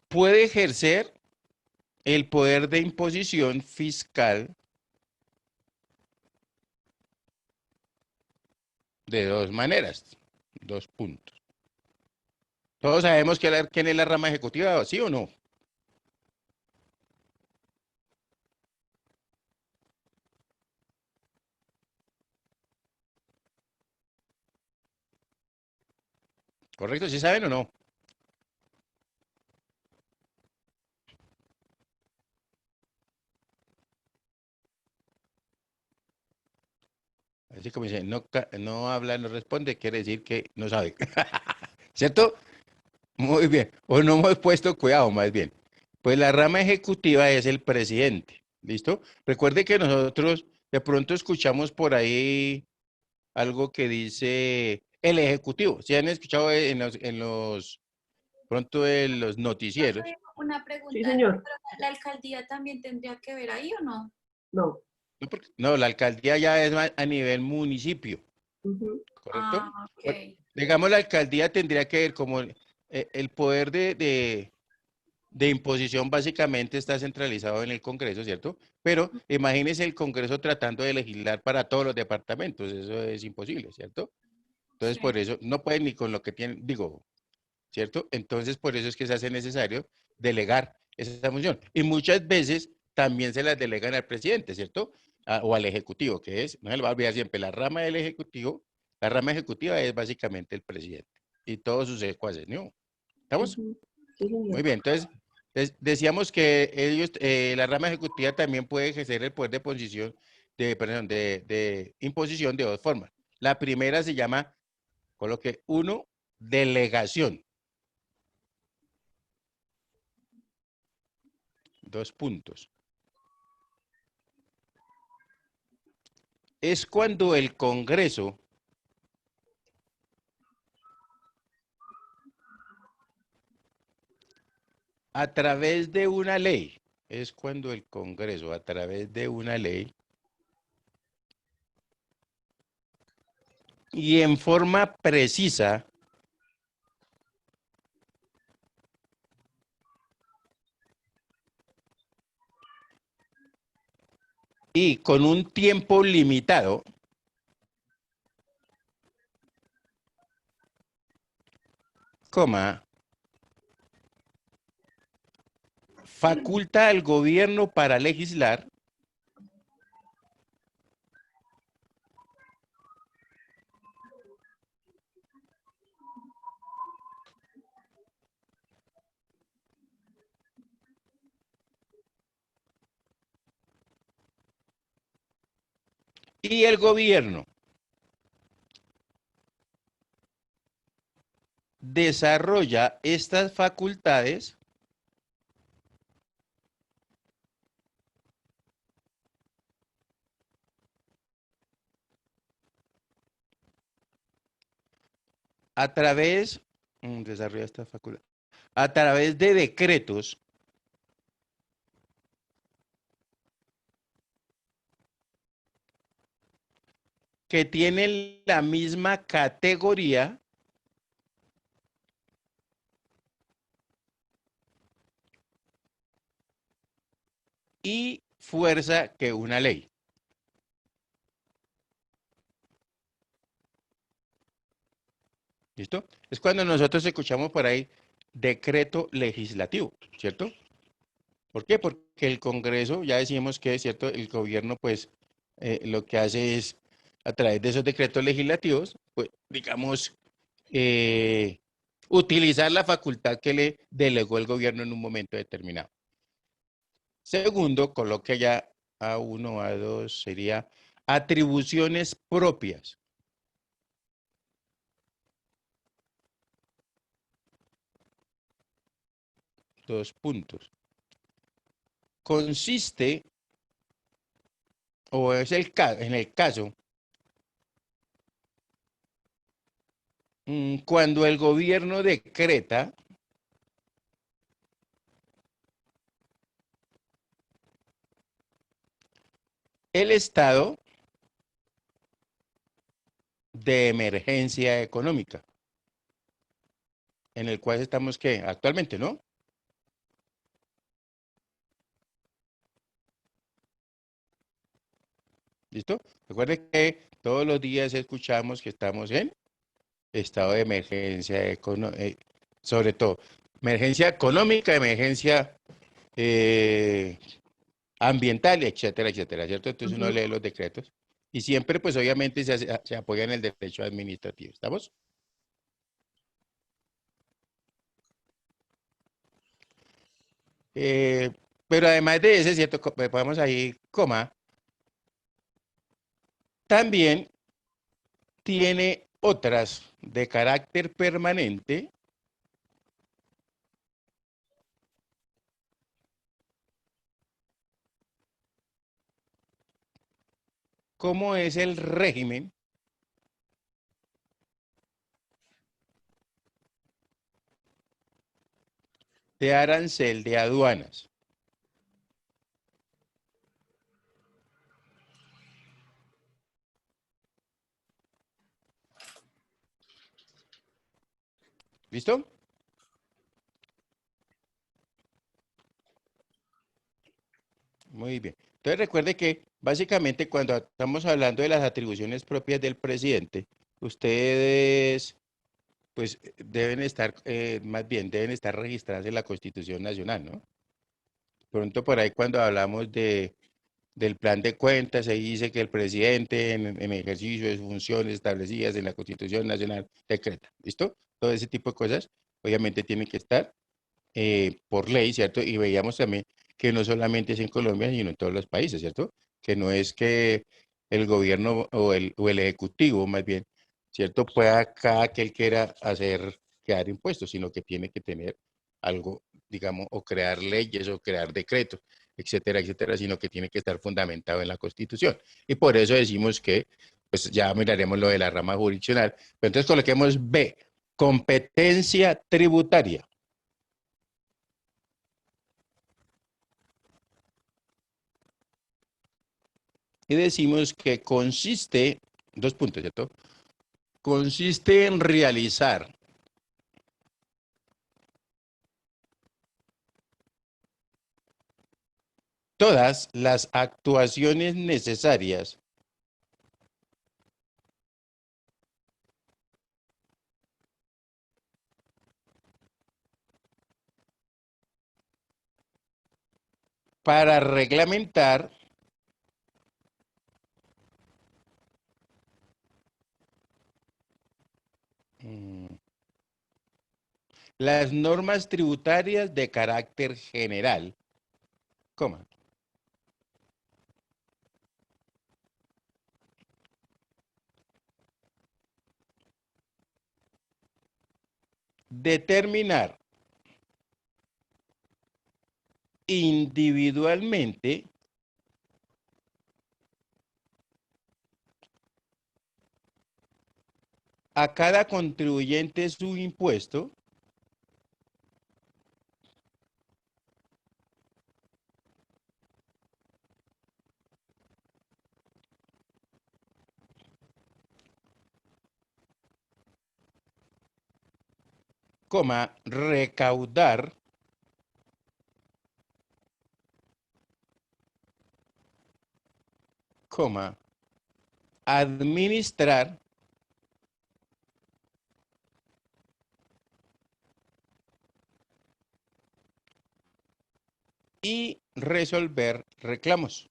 Puede ejercer el poder de imposición fiscal de dos maneras, dos puntos. Todos sabemos quién es la rama ejecutiva, ¿sí o no? ¿Correcto? ¿Sí saben o no? Así como dice, no habla, no responde, quiere decir que no sabe. ¿Cierto? Muy bien. O no hemos puesto cuidado, más bien. Pues la rama ejecutiva es el presidente. ¿Listo? Recuerde que nosotros de pronto escuchamos por ahí algo que dice el ejecutivo. ¿Sí han escuchado pronto en los noticieros? Una pregunta. Sí, señor. ¿Pero la alcaldía también tendría que ver ahí o no? No. No, la alcaldía ya es más a nivel municipio, Ujú. ¿correcto? Ah, ok. Digamos, la alcaldía tendría que ver como el poder de imposición básicamente está centralizado en el Congreso, ¿cierto? Pero imagínese el Congreso tratando de legislar para todos los departamentos, eso es imposible, ¿cierto? Entonces, Sí. por eso no pueden ni con lo que tienen, digo, ¿cierto? Entonces, por eso es que se hace necesario delegar esa función. Y muchas veces también se las delegan al presidente, ¿cierto? O al ejecutivo, que es, no se le va a olvidar siempre, la rama del ejecutivo, la rama ejecutiva es básicamente el presidente y todos sus secuaces, ¿no? ¿Estamos? Ujú. Sí, señor. Muy bien, entonces decíamos que ellos, la rama ejecutiva también puede ejercer el poder de posición, perdón, de imposición de dos formas. La primera se llama, coloque uno, delegación. Dos puntos. Es cuando el Congreso a través de una ley, es cuando el Congreso a través de una ley y en forma precisa y con un tiempo limitado, faculta al gobierno para legislar y el gobierno desarrolla estas facultades a través, desarrolla estas facultades, a través de decretos que tienen la misma categoría y fuerza que una ley. ¿Listo? Es cuando nosotros escuchamos por ahí decreto legislativo, ¿cierto? ¿Por qué? Porque el Congreso, ya decimos que, ¿cierto? El gobierno, pues, lo que hace es, a través de esos decretos legislativos, pues, digamos, utilizar la facultad que le delegó el gobierno en un momento determinado. Segundo, coloque ya A1, A2, sería atribuciones propias. Dos puntos. Consiste, o es el caso, en el caso, cuando el gobierno decreta el estado de emergencia económica, en el cual estamos, ¿qué? Actualmente, ¿no? ¿Listo? Recuerde que todos los días escuchamos que estamos en estado de emergencia económica, sobre todo, emergencia económica, emergencia ambiental, etcétera, etcétera, ¿cierto? Entonces uno lee los decretos y siempre, pues obviamente se apoya en el derecho administrativo. ¿Estamos? Pero además de ese, ¿cierto? Podemos ahí, también tiene otras de carácter permanente como es el régimen de arancel de aduanas. ¿Listo? Muy bien. Entonces recuerde que básicamente cuando estamos hablando de las atribuciones propias del presidente, ustedes pues deben estar, más bien deben estar registradas en la Constitución Nacional, ¿no? Pronto por ahí cuando hablamos del plan de cuentas, ahí dice que el presidente en ejercicio de sus funciones establecidas en la Constitución Nacional decreta, ¿listo? Todo ese tipo de cosas obviamente tienen que estar por ley, ¿cierto? Y veíamos también que no solamente es en Colombia, sino en todos los países, ¿cierto? Que no es que el gobierno o el ejecutivo, más bien, ¿cierto? Pueda cada que él quiera hacer, quedar impuestos, sino que tiene que tener algo digamos, o crear leyes o crear decretos, etcétera, etcétera, sino que tiene que estar fundamentado en la Constitución. Y por eso decimos que, pues ya miraremos lo de la rama jurisdiccional, pero entonces coloquemos B, competencia tributaria. Y decimos que consiste, dos puntos, ¿cierto? Consiste en realizar todas las actuaciones necesarias para reglamentar las normas tributarias de carácter general, coma, determinar individualmente a cada contribuyente su impuesto coma, recaudar coma, administrar y resolver reclamos.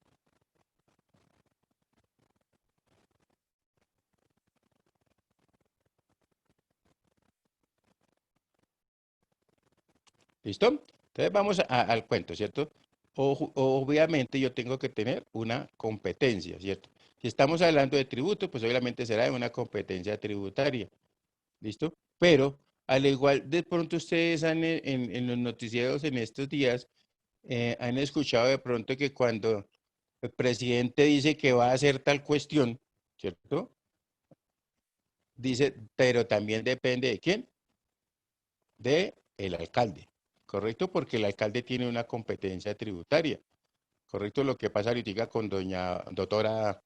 ¿Listo? Entonces vamos al cuento, ¿cierto? Obviamente yo tengo que tener una competencia, ¿cierto? Si estamos hablando de tributo, pues obviamente será de una competencia tributaria, ¿listo? Pero al igual, de pronto ustedes en los noticieros en estos días han escuchado de pronto que cuando el presidente dice que va a hacer tal cuestión, ¿cierto? Dice, pero también depende de quién, de el alcalde, ¿correcto? Porque el alcalde tiene una competencia tributaria, ¿correcto? Lo que pasa ahorita con doctora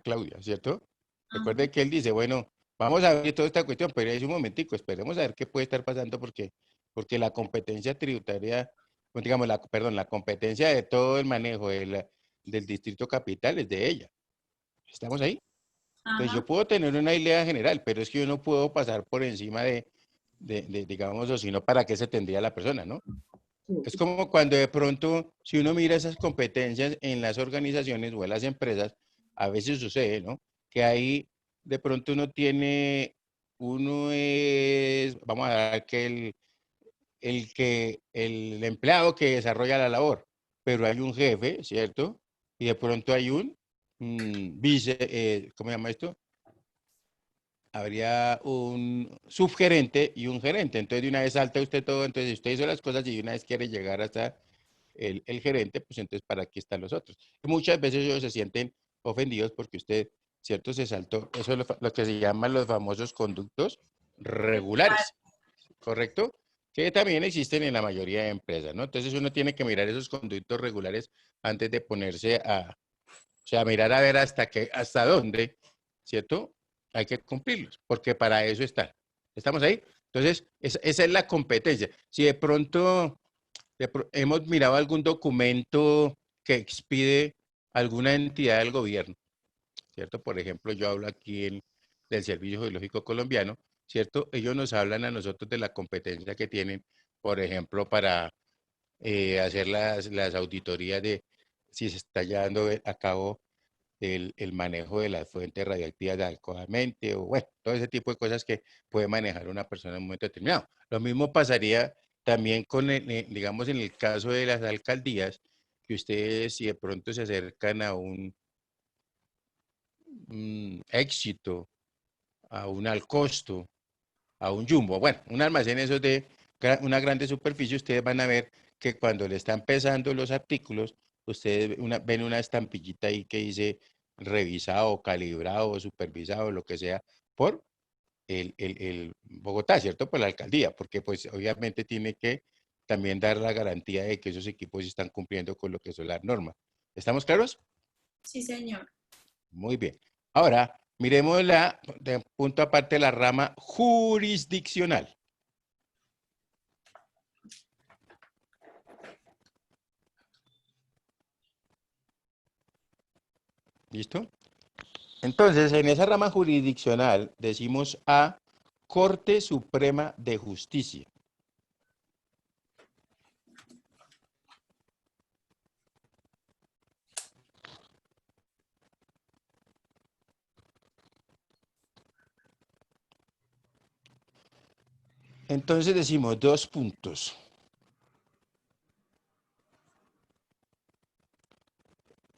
Claudia, ¿cierto? Recuerde que él dice, bueno, vamos a ver toda esta cuestión, pero es un momentico, esperemos a ver qué puede estar pasando porque la competencia tributaria, pues, digamos, perdón, la competencia de todo el manejo del distrito capital es de ella. ¿Estamos ahí? Entonces yo puedo tener una idea general, pero es que yo no puedo pasar por encima digamos, o si no, ¿para qué se tendría la persona, no? Es como cuando de pronto, si uno mira esas competencias en las organizaciones o en las empresas, a veces sucede, ¿no? Que ahí de pronto uno es, vamos a dar que el empleado que desarrolla la labor, pero hay un jefe, ¿cierto? Y de pronto hay un vice, ¿cómo se llama esto? Habría un subgerente y un gerente. Entonces, de una vez salta usted todo. Entonces, si usted hizo las cosas y de una vez quiere llegar hasta el gerente, pues entonces, ¿para qué están los otros? Y muchas veces ellos se sienten ofendidos porque usted, ¿cierto? Se saltó. Eso es lo que se llaman los famosos conductos regulares, ¿correcto? Que también existen en la mayoría de empresas, ¿no? Entonces, uno tiene que mirar esos conductos regulares antes de ponerse o sea, mirar a ver hasta dónde, ¿cierto? Hay que cumplirlos, porque para eso están. ¿Estamos ahí? Entonces, esa es la competencia. Si de pronto hemos mirado algún documento que expide alguna entidad del gobierno, ¿cierto? Por ejemplo, yo hablo aquí del Servicio Geológico Colombiano, ¿cierto? Ellos nos hablan a nosotros de la competencia que tienen, por ejemplo, para hacer las auditorías de si se está llevando a cabo el manejo de las fuentes radiactivas adecuadamente, o bueno, todo ese tipo de cosas que puede manejar una persona en un momento determinado. Lo mismo pasaría también digamos, en el caso de las alcaldías, que ustedes si de pronto se acercan a un éxito, a un al costo, a un jumbo, bueno, un almacén eso de una grande superficie, ustedes van a ver que cuando le están pesando los artículos, ustedes ven una estampillita ahí que dice revisado, calibrado, supervisado, lo que sea, por el Bogotá, ¿cierto? Por la alcaldía, porque pues obviamente tiene que también dar la garantía de que esos equipos están cumpliendo con lo que son las normas. ¿Estamos claros? Sí, señor. Muy bien. Ahora, miremos de punto aparte, la rama jurisdiccional. ¿Listo? Entonces, en esa rama jurisdiccional decimos a Corte Suprema de Justicia. Entonces decimos 2 puntos.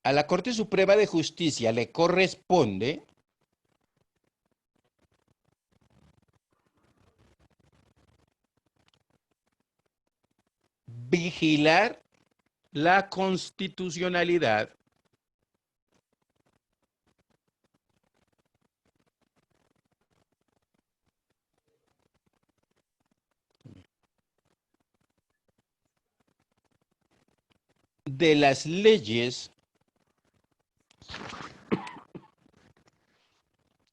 A la Corte Suprema de Justicia le corresponde vigilar la constitucionalidad de las leyes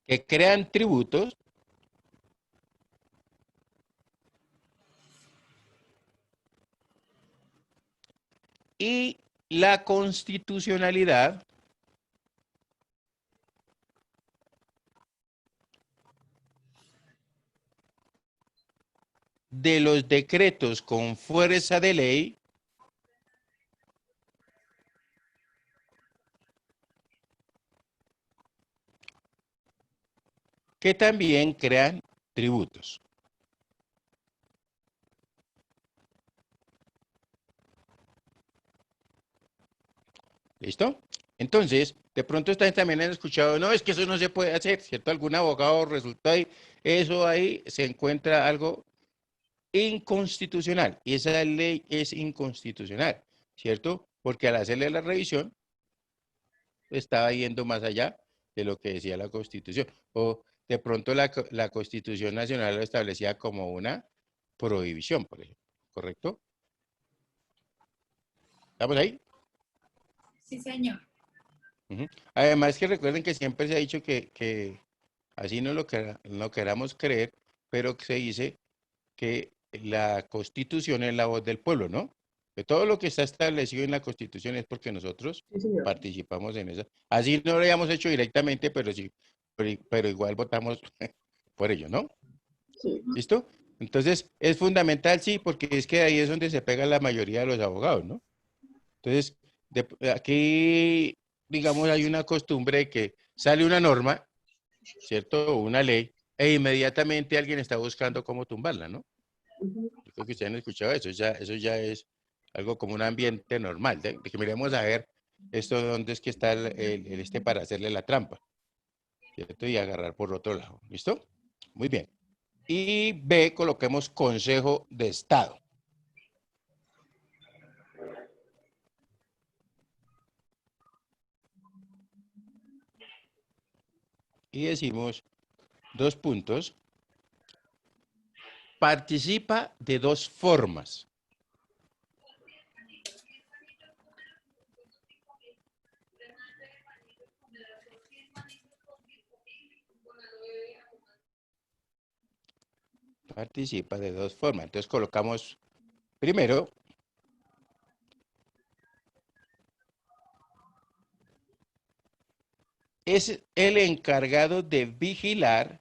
que crean tributos y la constitucionalidad de los decretos con fuerza de ley que también crean tributos. ¿Listo? Entonces, de pronto ustedes también han escuchado, no, es que eso no se puede hacer, ¿cierto? Algún abogado resulta ahí, eso ahí se encuentra algo inconstitucional, y esa ley es inconstitucional, ¿cierto? Porque al hacerle la revisión, estaba yendo más allá de lo que decía la Constitución, o de pronto la Constitución Nacional lo establecía como una prohibición, por ejemplo, ¿correcto? ¿Estamos ahí? Sí, señor. Ujú. Además que recuerden que siempre se ha dicho que así no queramos creer, pero que se dice que la Constitución es la voz del pueblo, ¿no? Que todo lo que está establecido en la Constitución es porque nosotros Sí, señor. participamos en esa. Así no lo hayamos hecho directamente, pero sí, pero igual votamos por ello, ¿no? Sí. ¿Listo? Entonces, es fundamental, sí, porque es que ahí es donde se pega la mayoría de los abogados, ¿no? Entonces, aquí, digamos, hay una costumbre de que sale una norma, ¿cierto? O una ley, e inmediatamente alguien está buscando cómo tumbarla, ¿no? Ujú. Yo creo que ustedes han escuchado eso, eso ya es algo como un ambiente normal, de que miremos a ver esto dónde es que está el para hacerle la trampa, ¿cierto? Y agarrar por otro lado, ¿listo? Muy bien. Y B, coloquemos Consejo de Estado. Y decimos 2 puntos. Participa de 2 formas. Participa de 2 formas. Entonces colocamos primero es el encargado de vigilar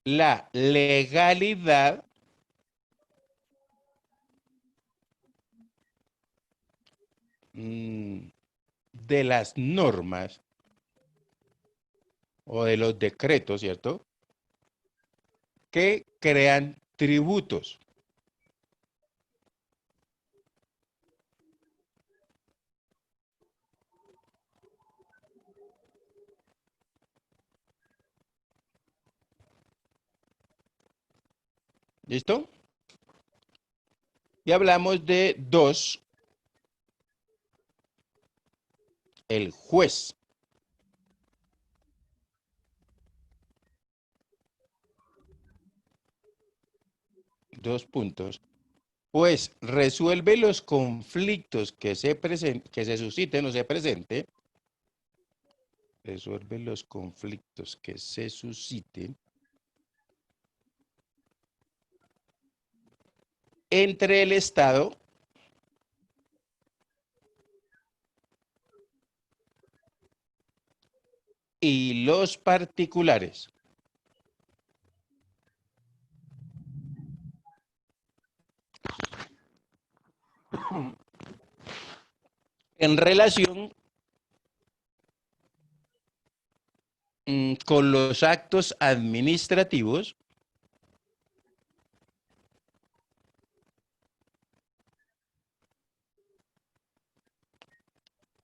la legalidad de las normas o de los decretos, ¿cierto? Que crean tributos. ¿Listo? Y hablamos de 2, el juez. Dos puntos. Pues resuelve los conflictos que se susciten o se presenten. Resuelve los conflictos que se susciten entre el Estado y los particulares. En relación con los actos administrativos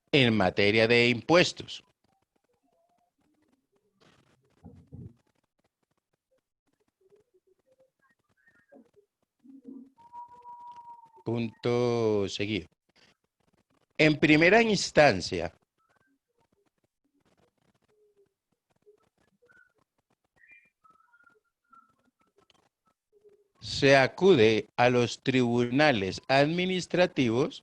en materia de impuestos. Punto seguido. En primera instancia, se acude a los tribunales administrativos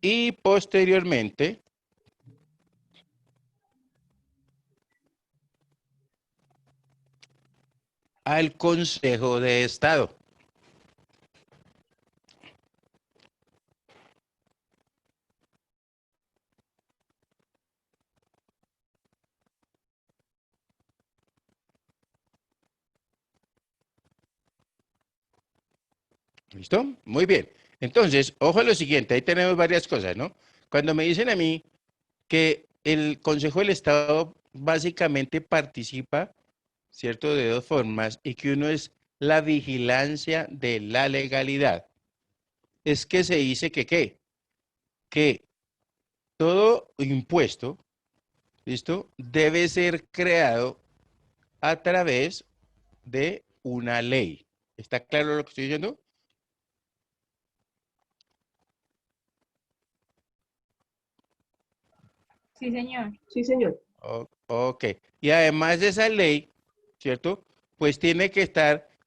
y posteriormente al Consejo de Estado. ¿Listo? Muy bien. Entonces, ojo a lo siguiente, ahí tenemos varias cosas, ¿no? Cuando me dicen a mí que el Consejo del Estado básicamente participa, ¿cierto?, de dos formas, y que uno es la vigilancia de la legalidad. Es que se dice que, ¿qué? Que todo impuesto, ¿listo?, debe ser creado a través de una ley. ¿Está claro lo que estoy diciendo? Sí, señor. Sí, señor. Ok. Y además de esa ley, ¿cierto? Pues tiene que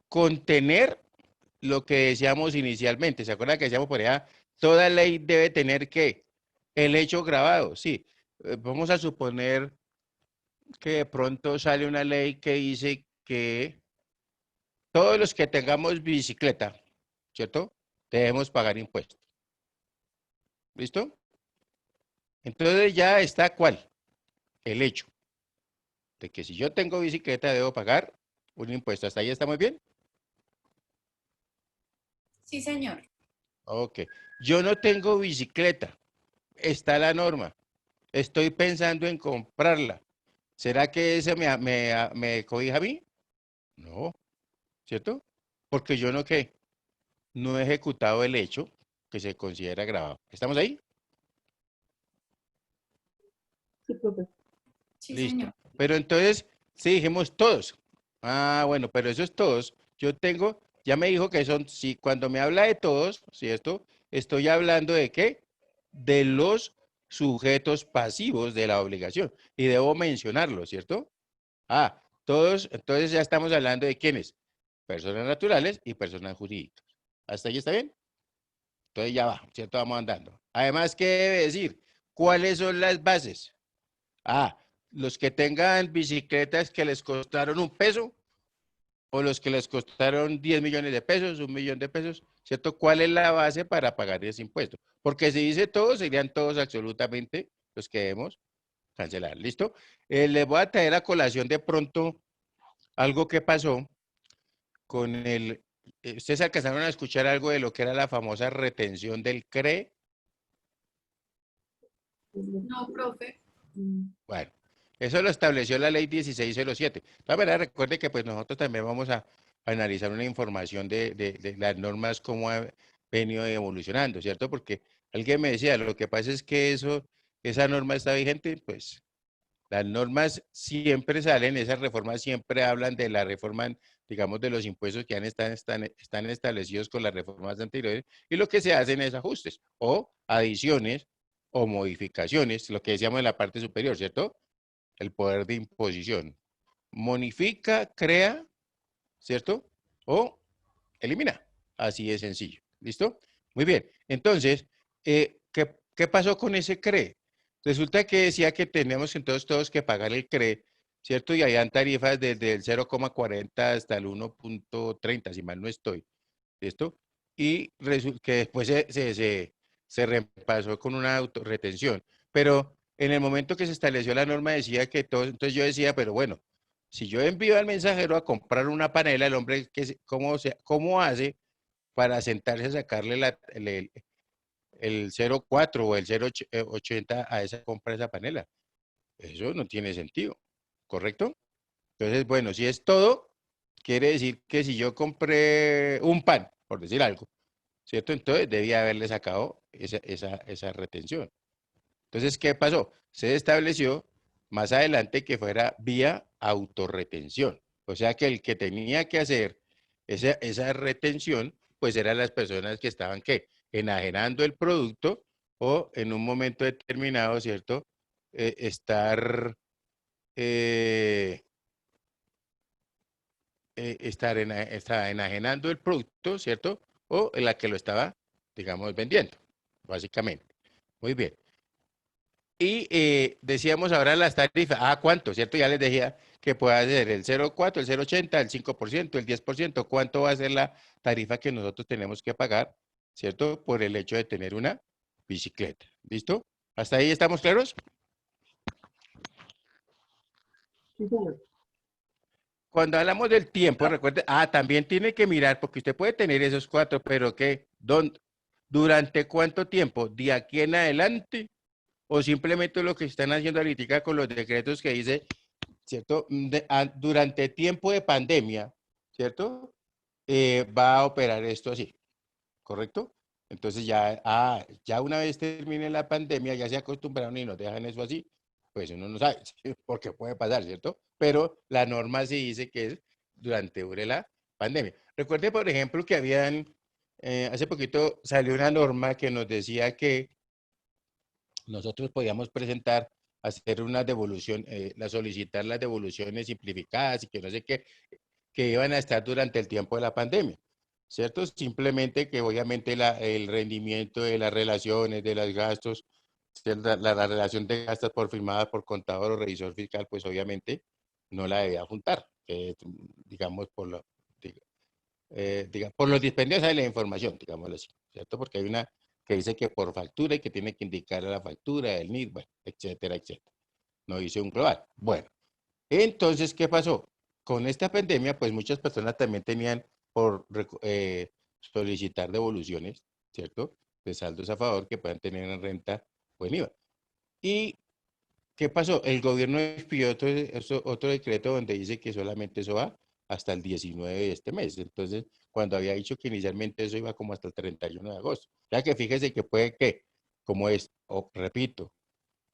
contener lo que decíamos inicialmente. ¿Se acuerdan que decíamos por allá? Toda ley debe tener ¿qué? El hecho grabado, sí. Vamos a suponer que de pronto sale una ley que dice que todos los que tengamos bicicleta, ¿cierto? Debemos pagar impuestos. ¿Listo? Entonces ya está ¿cuál? El hecho de que si yo tengo bicicleta debo pagar un impuesto. ¿Hasta ahí está muy bien? Sí, señor. Ok. Yo no tengo bicicleta. Está la norma. Estoy pensando en comprarla. ¿Será que ese me cobija a mí? No, ¿cierto? Porque yo no ¿qué? No he ejecutado el hecho que se considera agravado. ¿Estamos ahí? Sí, profe. Sí, Listo. señor. Pero entonces, sí dijimos todos. Ah, bueno, pero esos todos, yo tengo, ya me dijo que son, sí, cuando me habla de todos, ¿cierto? Estoy hablando de qué? De los sujetos pasivos de la obligación. Y debo mencionarlo, ¿cierto? Ah, todos, entonces ya estamos hablando de quiénes. Personas naturales y personas jurídicas. ¿Hasta ahí está bien? Entonces ya va, ¿cierto? Vamos andando. Además, ¿qué debe decir? ¿Cuáles son las bases? Ah, los que tengan bicicletas que les costaron $1 o los que les costaron 10 millones de pesos, 1 millón de pesos, ¿cierto? ¿Cuál es la base para pagar ese impuesto? Porque si dice todos, serían todos absolutamente los que debemos cancelar. ¿Listo? Les voy a traer a colación de pronto algo que pasó con ¿ustedes alcanzaron a escuchar algo de lo que era la famosa retención del CRE? No, profe. Bueno, eso lo estableció la ley 1607. De todas maneras, recuerde que pues nosotros también vamos a analizar una información de las normas, cómo ha venido evolucionando, ¿cierto? Porque alguien me decía, lo que pasa es que esa norma está vigente, pues las normas siempre salen, esas reformas siempre hablan de la reforma, digamos, de los impuestos que están establecidos con las reformas anteriores, y lo que se hacen es ajustes o adiciones o modificaciones, lo que decíamos en la parte superior, ¿cierto? El poder de imposición. Modifica, crea, ¿cierto? O elimina. Así de sencillo. ¿Listo? Muy bien. Entonces, ¿qué pasó con ese CRE? Resulta que decía que tenemos entonces todos que pagar el CRE, ¿cierto? Y habían tarifas desde el 0,40 hasta el 1,30, si mal no estoy. ¿Listo? Y que después se reemplazó con una autorretención. Pero en el momento que se estableció la norma decía que todo, entonces yo decía, pero bueno, si yo envío al mensajero a comprar una panela, el hombre, ¿cómo hace para sentarse a sacarle el 0,4 o el 0,80 a esa compra de esa panela? Eso no tiene sentido, ¿correcto? Entonces, bueno, si es todo, quiere decir que si yo compré un pan, por decir algo, ¿cierto? Entonces debía haberle sacado esa retención. Entonces, ¿qué pasó? Se estableció más adelante que fuera vía autorretención. O sea que el que tenía que hacer esa retención, pues eran las personas que estaban, ¿qué? Enajenando el producto o en un momento determinado, ¿cierto? Eh, estaba enajenando el producto, ¿cierto? O la que lo estaba, digamos, vendiendo, básicamente. Muy bien. Y decíamos ahora las tarifas. Ah, ¿cuánto? ¿Cierto? Ya les decía que puede ser el 0,4, el 0,80, el 5%, el 10%. ¿Cuánto va a ser la tarifa que nosotros tenemos que pagar, ¿cierto? Por el hecho de tener una bicicleta. ¿Listo? ¿Hasta ahí estamos claros? Sí, señor. Cuando hablamos del tiempo, recuerde, también tiene que mirar, porque usted puede tener esos 4, pero ¿qué? ¿Durante cuánto tiempo? ¿De aquí en adelante? ¿O simplemente lo que están haciendo ahorita con los decretos que dice, ¿cierto? Durante tiempo de pandemia, ¿cierto? Va a operar esto así, ¿correcto? Entonces ya una vez termine la pandemia, ya se acostumbraron y nos dejan eso así, pues uno no sabe, porque puede pasar, ¿cierto? Pero la norma sí dice que es dure la pandemia. Recuerde, por ejemplo, que hace poquito salió una norma que nos decía que nosotros podíamos presentar, hacer una devolución, solicitar las devoluciones simplificadas y que no sé qué, que iban a estar durante el tiempo de la pandemia, ¿cierto? Simplemente que obviamente el rendimiento de las relaciones, de los gastos, la relación de gastos por firmada por contador o revisor fiscal, pues obviamente no la debía juntar, digamos, por los dispendios de la información, digámoslo así, ¿cierto? Porque hay una que dice que por factura y que tiene que indicar a la factura, el NID, bueno, etcétera, etcétera. No hice un global. Bueno, entonces, ¿qué pasó? Con esta pandemia, pues muchas personas también tenían por solicitar devoluciones, ¿cierto? De saldos a favor que puedan tener en renta o en IVA. ¿Y qué pasó? El gobierno expidió otro decreto donde dice que solamente eso va hasta el 19 de este mes. Entonces, cuando había dicho que inicialmente eso iba como hasta el 31 de agosto. Ya que fíjese que puede que, como es, repito,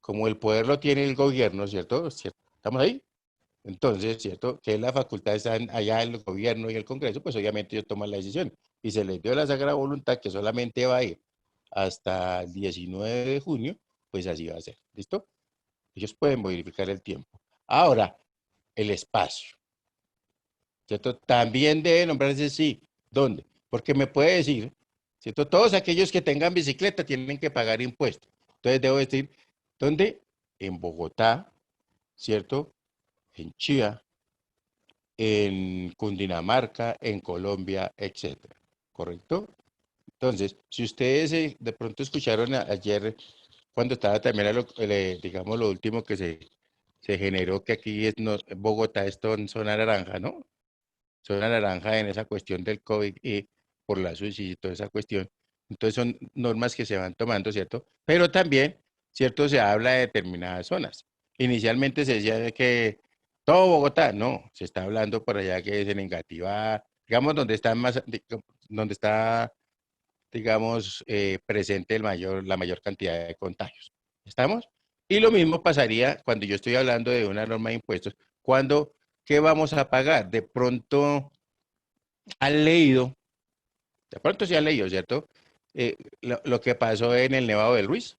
como el poder lo tiene el gobierno, ¿cierto? ¿Cierto? ¿Estamos ahí? Entonces, ¿cierto? Que la facultad está allá en el gobierno y el Congreso, pues obviamente ellos toman la decisión. Y se les dio la sagrada voluntad que solamente va a ir hasta el 19 de junio, pues así va a ser. ¿Listo? Ellos pueden modificar el tiempo. Ahora, el espacio, ¿cierto? También debe nombrarse sí. ¿Dónde? Porque me puede decir, ¿cierto? Todos aquellos que tengan bicicleta tienen que pagar impuestos. Entonces debo decir, ¿dónde? En Bogotá, ¿cierto? En Chía, en Cundinamarca, en Colombia, etcétera. ¿Correcto? Entonces, si ustedes de pronto escucharon ayer, cuando estaba también, digamos, lo último que se generó, que aquí Bogotá es zona naranja, ¿no? Zona naranja en esa cuestión del COVID y por la suicidio y toda esa cuestión. Entonces son normas que se van tomando, ¿cierto? Pero también, ¿cierto? Se habla de determinadas zonas. Inicialmente se decía de que todo Bogotá, no, se está hablando por allá que es en Engativá, digamos, donde está donde está, digamos, presente la mayor cantidad de contagios. ¿Estamos? Y lo mismo pasaría cuando yo estoy hablando de una norma de impuestos, cuando, ¿qué vamos a pagar? De pronto han leído, de pronto sí han leído, ¿cierto? Lo que pasó en el Nevado del Ruiz.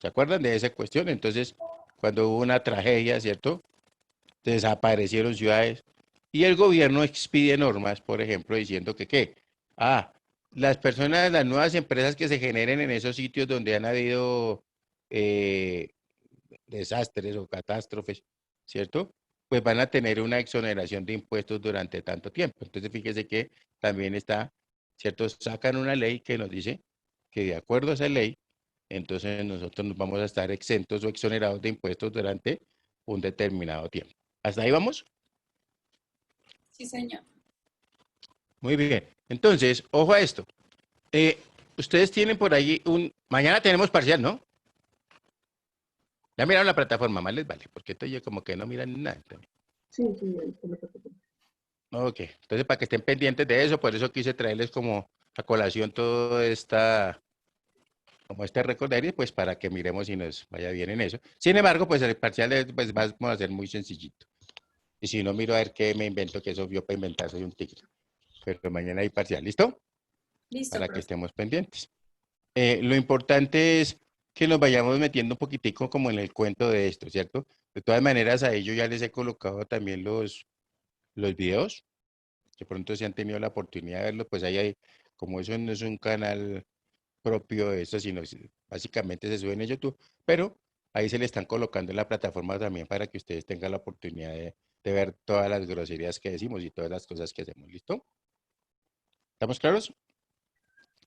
¿Se acuerdan de esa cuestión? Entonces, cuando hubo una tragedia, ¿cierto? Desaparecieron ciudades y el gobierno expide normas, por ejemplo, diciendo que ¿qué? Las personas, las nuevas empresas que se generen en esos sitios donde han habido eh, desastres o catástrofes, ¿cierto? Pues van a tener una exoneración de impuestos durante tanto tiempo. Entonces, fíjese que también está, ¿cierto? Sacan una ley que nos dice que de acuerdo a esa ley, entonces nosotros nos vamos a estar exentos o exonerados de impuestos durante un determinado tiempo. ¿Hasta ahí vamos? Sí, señor. Muy bien. Entonces, ojo a esto. Ustedes tienen por ahí Mañana tenemos parcial, ¿no? Ya miraron la plataforma, más les vale, porque esto yo como que no miran nada. Sí, ahí está la plataforma. Ok, entonces para que estén pendientes de eso, por eso quise traerles como a colación como este recordario, pues para que miremos si nos vaya bien en eso. Sin embargo, pues el parcial pues vamos a hacer muy sencillito. Y si no, miro a ver qué me invento, que eso yo para inventar soy un tigre. Pero mañana hay parcial, ¿listo? Listo, Para que profe. estemos pendientes. Lo importante es que nos vayamos metiendo un poquitico como en el cuento de esto, ¿cierto? De todas maneras, a ellos ya les he colocado también los videos. De pronto si han tenido la oportunidad de verlo, pues ahí hay, como eso no es un canal propio de esto, sino básicamente se suben en YouTube, pero ahí se le están colocando en la plataforma también para que ustedes tengan la oportunidad de ver todas las groserías que decimos y todas las cosas que hacemos. ¿Listo? ¿Estamos claros?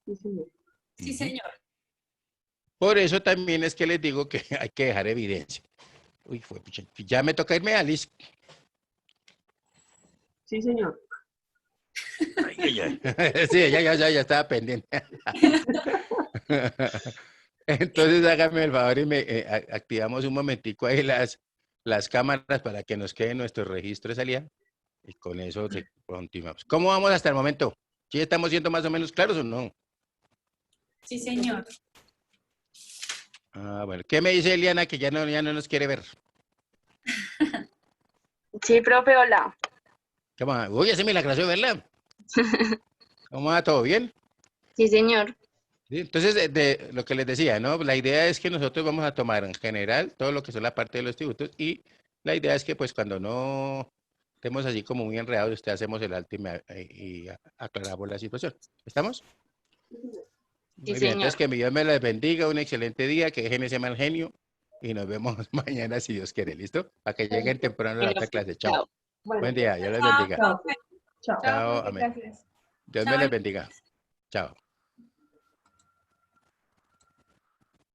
Sí, señor. Sí, Ujú. señor. Por eso también es que les digo que hay que dejar evidencia. Uy, pucha, ya me toca irme a Alice. Sí, señor. Ay, ay, ay. Sí, ya estaba pendiente. Entonces hágame el favor y activamos un momentico ahí las cámaras para que nos quede nuestro registro de salida y con eso continuamos. ¿Cómo vamos hasta el momento? ¿Sí estamos siendo más o menos claros o no? Sí, señor. Bueno. ¿Qué me dice Eliana que ya no nos quiere ver? Sí, profe, hola. ¿Cómo va? Uy, ese milagroso de verla. ¿Cómo va? ¿Todo bien? Sí, señor. Sí, entonces, de lo que les decía, ¿no? La idea es que nosotros vamos a tomar en general todo lo que son la parte de los tributos y la idea es que pues cuando no estemos así como muy enredados, usted hacemos el alto y aclaramos la situación. ¿Estamos? Sí, Muy bien, señor. entonces que mi Dios me les bendiga, un excelente día, que dejen ese mal genio y nos vemos mañana si Dios quiere, ¿listo? Para que lleguen temprano a la Bueno, otra clase. Chao. chao. Bueno, Buen día, Dios les Chao, bendiga. chao. profe. Chao. Chao, Chao, profe. amén. Gracias. Dios me Chao. les bendiga. Chao.